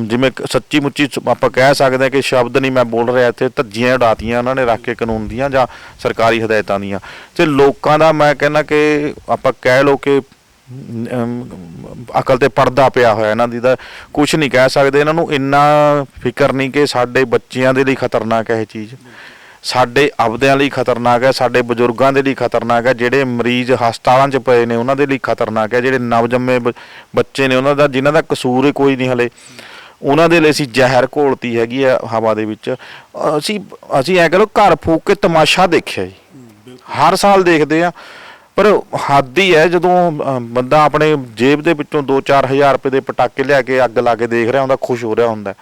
ਜਿਵੇਂ ਸੱਚੀ ਮੁੱਚੀ ਆਪਾਂ ਕਹਿ ਸਕਦੇ ਹਾਂ ਕਿ ਸ਼ਬਦ ਨਹੀਂ ਮੈਂ ਬੋਲ ਰਿਹਾ ਇੱਥੇ, ਧੱਜੀਆਂ ਉਡਾਤੀਆਂ ਉਹਨਾਂ ਨੇ ਰੱਖ ਕੇ ਕਾਨੂੰਨ ਦੀਆਂ ਜਾਂ ਸਰਕਾਰੀ ਹਦਾਇਤਾਂ ਦੀਆਂ। ਤੇ ਲੋਕਾਂ ਦਾ ਮੈਂ ਕਹਿੰਦਾ ਕਿ ਆਪਾਂ ਕਹਿ ਲਓ ਕਿ ਅਕਲ ਤੇ ਪਰਦਾ ਪਿਆ ਹੋਇਆ ਇਹਨਾਂ ਦੀ, ਤਾਂ ਕੁਛ ਨਹੀਂ ਕਹਿ ਸਕਦੇ। ਇਹਨਾਂ ਨੂੰ ਇੰਨਾ ਫਿਕਰ ਨਹੀਂ ਕਿ ਸਾਡੇ ਬੱਚਿਆਂ ਦੇ ਲਈ ਖਤਰਨਾਕ ਹੈ ਇਹ ਚੀਜ਼, ਸਾਡੇ ਆਪਦਿਆਂ ਲਈ ਖਤਰਨਾਕ ਹੈ, ਸਾਡੇ ਬਜ਼ੁਰਗਾਂ ਦੇ ਲਈ ਖਤਰਨਾਕ ਹੈ, ਜਿਹੜੇ ਮਰੀਜ਼ ਹਸਪਤਾਲਾਂ 'ਚ ਪਏ ਨੇ ਉਹਨਾਂ ਦੇ ਲਈ ਖਤਰਨਾਕ ਹੈ, ਜਿਹੜੇ ਨਵਜੰਮੇ ਬੱਚੇ ਨੇ ਉਹਨਾਂ ਦਾ ਜਿਨ੍ਹਾਂ ਦਾ ਕਸੂਰ ਹੀ ਕੋਈ ਨਹੀਂ ਹਲੇ, ਉਹਨਾਂ ਦੇ ਲਈ ਅਸੀਂ ਜ਼ਹਿਰ ਘੋਲਤੀ ਹੈਗੀ ਆ ਹਵਾ ਦੇ ਵਿੱਚ। ਅਸੀਂ ਐ ਕਹ ਲਓ ਘਰ ਫੂਕ ਕੇ ਤਮਾਸ਼ਾ ਦੇਖਿਆ ਜੀ, ਹਰ ਸਾਲ ਦੇਖਦੇ ਆ, ਪਰ ਹੱਦ ਹੀ ਹੈ ਜਦੋਂ ਬੰਦਾ ਆਪਣੇ ਜੇਬ ਦੇ ਵਿੱਚੋਂ 2-4 ਹਜ਼ਾਰ ਰੁਪਏ ਦੇ ਪਟਾਕੇ ਲਿਆ ਕੇ ਅੱਗ ਲਾ ਕੇ ਦੇਖ ਰਿਹਾ ਹੁੰਦਾ, ਖੁਸ਼ ਹੋ ਰਿਹਾ ਹੁੰਦਾ।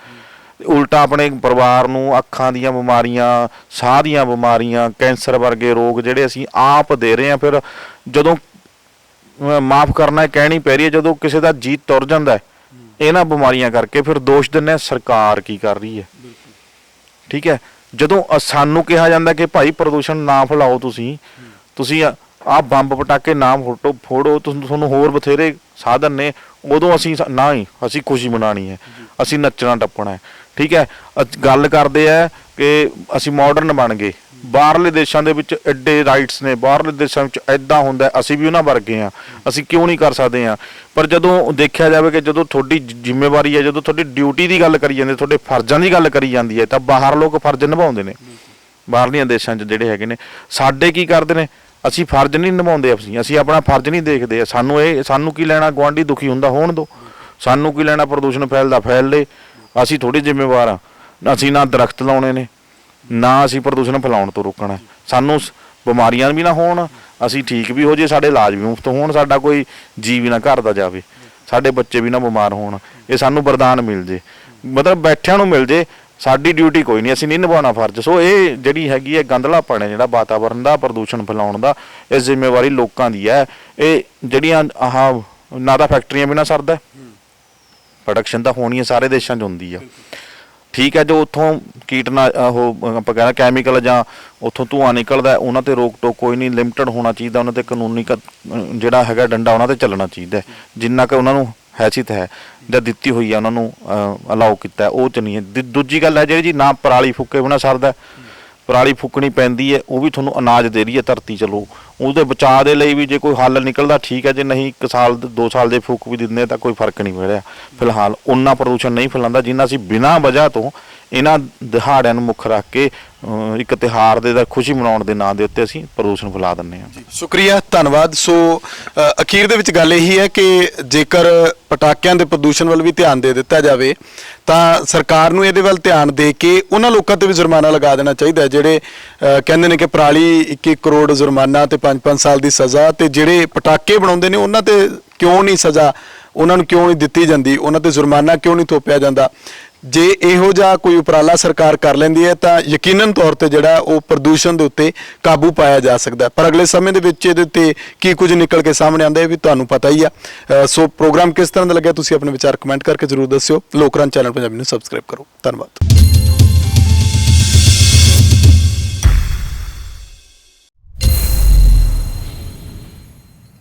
ਉਲਟਾ ਆਪਣੇ ਪਰਿਵਾਰ ਨੂੰ ਅੱਖਾਂ ਦੀਆਂ ਬਿਮਾਰੀਆਂ, ਸਾਹ ਦੀਆਂ ਬਿਮਾਰੀਆਂ, ਕੈਂਸਰ ਵਰਗੇ ਰੋਗ ਜਿਹੜੇ ਅਸੀਂ ਆਪ ਦੇ ਰਹੇ ਹਾਂ। ਫਿਰ ਜਦੋਂ ਮਾਫ਼ ਕਰਨਾ ਕਹਿਣੀ ਪੈ ਰਹੀ ਹੈ, ਜਦੋਂ ਕਿਸੇ ਦਾ ਜੀਅ ਤੁਰ ਜਾਂਦਾ ਇਹਨਾਂ ਬਿਮਾਰੀਆਂ ਕਰਕੇ, ਫਿਰ ਦੋਸ਼ ਦਿੰਦੇ ਹਾਂ ਸਰਕਾਰ ਕੀ ਕਰ ਰਹੀ ਹੈ। ਠੀਕ ਹੈ, ਜਦੋਂ ਸਾਨੂੰ ਕਿਹਾ ਜਾਂਦਾ ਕਿ ਭਾਈ ਪ੍ਰਦੂਸ਼ਣ ਨਾ ਫੈਲਾਓ, ਤੁਸੀਂ ਆਹ ਬੰਬ ਪਟਾਕੇ ਨਾ ਫੋੜੋ, ਤੁਹਾਨੂੰ ਹੋਰ ਬਥੇਰੇ ਸਾਧਨ ਨੇ, ਉਦੋਂ ਅਸੀਂ ਨਾ ਹੀ ਅਸੀਂ ਖੁਸ਼ੀ ਮਨਾਉਣੀ ਹੈ, ਅਸੀਂ ਨੱਚਣਾ ਟੱਪਣਾ ਹੈ। ਠੀਕ ਹੈ। ਗੱਲ ਕਰਦੇ ਆ ਕਿ ਅਸੀਂ ਮਾਡਰਨ ਬਣ ਗਏ, ਬਾਹਰਲੇ ਦੇਸ਼ਾਂ ਦੇ ਵਿੱਚ ਐਡੇ ਰਾਈਟਸ ਨੇ, ਬਾਹਰਲੇ ਦੇਸ਼ਾਂ ਵਿੱਚ ਐਦਾਂ ਹੁੰਦਾ, ਅਸੀਂ ਵੀ ਉਹਨਾਂ ਵਰਗੇ ਆ, ਅਸੀਂ ਕਿਉਂ ਨਹੀਂ ਕਰ ਸਕਦੇ ਆ। ਪਰ ਜਦੋਂ ਦੇਖਿਆ ਜਾਵੇ ਕਿ ਜਦੋਂ ਤੁਹਾਡੀ ਜ਼ਿੰਮੇਵਾਰੀ ਹੈ, ਜਦੋਂ ਤੁਹਾਡੀ ਡਿਊਟੀ ਦੀ ਗੱਲ ਕਰੀ ਜਾਂਦੀ, ਤੁਹਾਡੇ ਫਰਜ਼ਾਂ ਦੀ ਗੱਲ ਕਰੀ ਜਾਂਦੀ ਹੈ, ਤਾਂ ਬਾਹਰ ਲੋਕ ਫਰਜ਼ ਨਿਭਾਉਂਦੇ ਨੇ। ਬਾਹਰਲੀਆਂ ਦੇਸ਼ਾਂ 'ਚ ਜਿਹੜੇ ਹੈਗੇ ਨੇ, ਸਾਡੇ ਕੀ ਕਰਦੇ ਨੇ, ਅਸੀਂ ਫਰਜ਼ ਨਹੀਂ ਨਿਭਾਉਂਦੇ, ਅਸੀਂ ਆਪਣਾ ਫਰਜ਼ ਨਹੀਂ ਦੇਖਦੇ। ਸਾਨੂੰ ਕੀ ਲੈਣਾ, ਗੁਆਂਢੀ ਦੁਖੀ ਹੁੰਦਾ ਹੋਣ ਦਿਓ, ਸਾਨੂੰ ਕੀ ਲੈਣਾ, ਪ੍ਰਦੂਸ਼ਣ ਫੈਲਦਾ ਫੈਲ ਲੇ, ਅਸੀਂ ਥੋੜ੍ਹੀ ਜ਼ਿੰਮੇਵਾਰ ਆ। ਅਸੀਂ ਨਾ ਦਰਖਤ ਲਾਉਣੇ ਨੇ, ਨਾ ਅਸੀਂ ਪ੍ਰਦੂਸ਼ਣ ਫੈਲਾਉਣ ਤੋਂ ਰੋਕਣਾ। ਸਾਨੂੰ ਬਿਮਾਰੀਆਂ ਵੀ ਨਾ ਹੋਣ, ਅਸੀਂ ਠੀਕ ਵੀ ਹੋ ਜੇ, ਸਾਡੇ ਇਲਾਜ ਵੀ ਮੁਫਤ ਹੋਣ, ਸਾਡਾ ਕੋਈ ਜੀਅ ਵੀ ਨਾ ਘਰ ਦਾ ਜਾਵੇ, ਸਾਡੇ ਬੱਚੇ ਵੀ ਨਾ ਬਿਮਾਰ ਹੋਣ, ਇਹ ਸਾਨੂੰ ਵਰਦਾਨ ਮਿਲ ਜੇ, ਮਤਲਬ ਬੈਠਿਆਂ ਨੂੰ ਮਿਲ ਜੇ। ਸਾਡੀ ਡਿਊਟੀ ਕੋਈ ਨਹੀਂ, ਅਸੀਂ ਨਹੀਂ ਨਿਭਾਉਣਾ ਫਰਜ਼। ਸੋ ਇਹ ਜਿਹੜੀ ਹੈਗੀ ਹੈ ਗੰਦਲਾਪਣ ਹੈ ਜਿਹੜਾ ਵਾਤਾਵਰਨ ਦਾ, ਪ੍ਰਦੂਸ਼ਣ ਫੈਲਾਉਣ ਦਾ, ਇਹ ਜ਼ਿੰਮੇਵਾਰੀ ਲੋਕਾਂ ਦੀ ਹੈ। ਇਹ ਜਿਹੜੀਆਂ ਨਾ ਤਾਂ ਫੈਕਟਰੀਆਂ ਬਿਨਾਂ ਸਰਦਾ, ਪ੍ਰੋਡਕਸ਼ਨ ਤਾਂ ਹੋਣੀ ਹੈ, ਸਾਰੇ ਦੇਸ਼ਾਂ 'ਚ ਹੁੰਦੀ ਆ, ਠੀਕ ਹੈ। ਜੋ ਉੱਥੋਂ ਆਪਾਂ ਕਹਿੰਦਾ ਕੈਮੀਕਲ ਜਾਂ ਉੱਥੋਂ ਧੂੰਆਂ ਨਿਕਲਦਾ, ਉਹਨਾਂ 'ਤੇ ਰੋਕ ਟੋਕ ਕੋਈ ਨਹੀਂ, ਲਿਮਟਡ ਹੋਣਾ ਚਾਹੀਦਾ, ਉਹਨਾਂ 'ਤੇ ਕਾਨੂੰਨੀ ਜਿਹੜਾ ਹੈਗਾ ਡੰਡਾ ਉਹਨਾਂ 'ਤੇ ਚੱਲਣਾ ਚਾਹੀਦਾ, ਜਿੰਨਾ ਕਿ ਉਹਨਾਂ ਨੂੰ ਹੈਸੀਅਤ ਹੈ ਜਾਂ ਦਿੱਤੀ ਹੋਈ ਹੈ, ਉਹਨਾਂ ਨੂੰ ਅਲਾਓ ਕੀਤਾ, ਉਹ 'ਚ ਨਹੀਂ ਹੈ। ਦੂਜੀ ਗੱਲ ਹੈ ਜਿਹੜੀ ਜੀ, ਨਾ ਪਰਾਲੀ ਫੂਕੇ ਬਿਨਾਂ ਸਰਦਾ, ਪਰਾਲੀ ਫੂਕਣੀ ਪੈਂਦੀ ਹੈ, ਉਹ ਵੀ ਤੁਹਾਨੂੰ ਅਨਾਜ ਦੇ ਰਹੀ ਹੈ ਧਰਤੀ, ਚਲੋ ਉਹਦੇ ਬਚਾਅ ਦੇ ਲਈ ਵੀ ਜੇ ਕੋਈ ਹੱਲ ਨਿਕਲਦਾ ਠੀਕ ਹੈ, ਜੇ ਨਹੀਂ 1 ਸਾਲ 2 ਸਾਲ ਦੇ ਫੂਕ ਵੀ ਦਿੰਦੇ ਤਾਂ ਕੋਈ ਫਰਕ ਨਹੀਂ ਪੈ ਰਿਹਾ। ਫਿਲਹਾਲ ਉਨਾ ਪ੍ਰਦੂਸ਼ਣ ਨਹੀਂ ਫੈਲਾਉਂਦਾ ਜਿੰਨਾ ਅਸੀਂ ਬਿਨਾਂ ਵਜ੍ਹਾ ਤੋਂ ਇਹਨਾਂ ਦਿਹਾੜਿਆਂ ਨੂੰ ਮੁੱਖ ਰੱਖ ਕੇ ਇੱਕ ਤਿਉਹਾਰ ਦੇ ਦਾ ਖੁਸ਼ੀ ਮਨਾਉਣ ਦੇ ਨਾਂ ਦੇ ਉੱਤੇ ਅਸੀਂ ਪ੍ਰਦੂਸ਼ਣ ਫੈਲਾ ਦਿੰਦੇ ਹਾਂ। ਸ਼ੁਕਰੀਆ, ਧੰਨਵਾਦ। ਸੋ ਅਖੀਰ ਦੇ ਵਿੱਚ ਗੱਲ ਇਹੀ ਹੈ ਕਿ ਜੇਕਰ ਪਟਾਕਿਆਂ ਦੇ ਪ੍ਰਦੂਸ਼ਣ ਵੱਲ ਵੀ ਧਿਆਨ ਦੇ ਦਿੱਤਾ ਜਾਵੇ ਤਾਂ ਸਰਕਾਰ ਨੂੰ ਇਹਦੇ ਵੱਲ ਧਿਆਨ ਦੇ ਕੇ ਉਹਨਾਂ ਲੋਕਾਂ ਤੇ ਵੀ ਜੁਰਮਾਨਾ ਲਗਾ ਦੇਣਾ ਚਾਹੀਦਾ ਜਿਹੜੇ ਕਹਿੰਦੇ ਨੇ ਕਿ ਪਰਾਲੀ 1 ਕਰੋੜ ਜੁਰਮਾਨਾ ਤੇ 5-5 ਸਾਲ ਦੀ ਸਜ਼ਾ, ਤੇ ਜਿਹੜੇ ਪਟਾਕੇ ਬਣਾਉਂਦੇ ਨੇ ਉਹਨਾਂ ਤੇ ਕਿਉਂ ਨਹੀਂ ਸਜ਼ਾ, ਉਹਨਾਂ ਨੂੰ ਕਿਉਂ ਨਹੀਂ ਦਿੱਤੀ ਜਾਂਦੀ, ਉਹਨਾਂ ਤੇ ਜੁਰਮਾਨਾ ਕਿਉਂ ਨਹੀਂ ਥੋਪਿਆ ਜਾਂਦਾ। ਜੇ ਇਹੋ ਜਿਹਾ ਕੋਈ ਉਪਰਾਲਾ ਸਰਕਾਰ ਕਰ ਲੈਂਦੀ ਹੈ ਤਾਂ ਯਕੀਨਨ ਤੌਰ ਤੇ ਜਿਹੜਾ ਉਹ ਪ੍ਰਦੂਸ਼ਣ ਦੇ ਉੱਤੇ ਕਾਬੂ ਪਾਇਆ ਜਾ ਸਕਦਾ। ਪਰ ਅਗਲੇ ਸਮੇਂ ਦੇ ਵਿੱਚ ਇਹਦੇ ਉੱਤੇ ਕੀ ਕੁਝ ਨਿਕਲ ਕੇ ਸਾਹਮਣੇ ਆਉਂਦਾ ਇਹ ਵੀ ਤੁਹਾਨੂੰ ਪਤਾ ਹੀ ਆ। ਸੋ ਪ੍ਰੋਗਰਾਮ ਕਿਸ ਤਰ੍ਹਾਂ ਦਾ ਲੱਗਿਆ ਤੁਸੀਂ ਆਪਣੇ ਵਿਚਾਰ ਕਮੈਂਟ ਕਰਕੇ ਜ਼ਰੂਰ ਦੱਸਿਓ। ਲੋਕਰਾਜ ਚੈਨਲ ਪੰਜਾਬੀ ਨੂੰ ਸਬਸਕ੍ਰਾਈਬ ਕਰੋ। ਧੰਨਵਾਦ।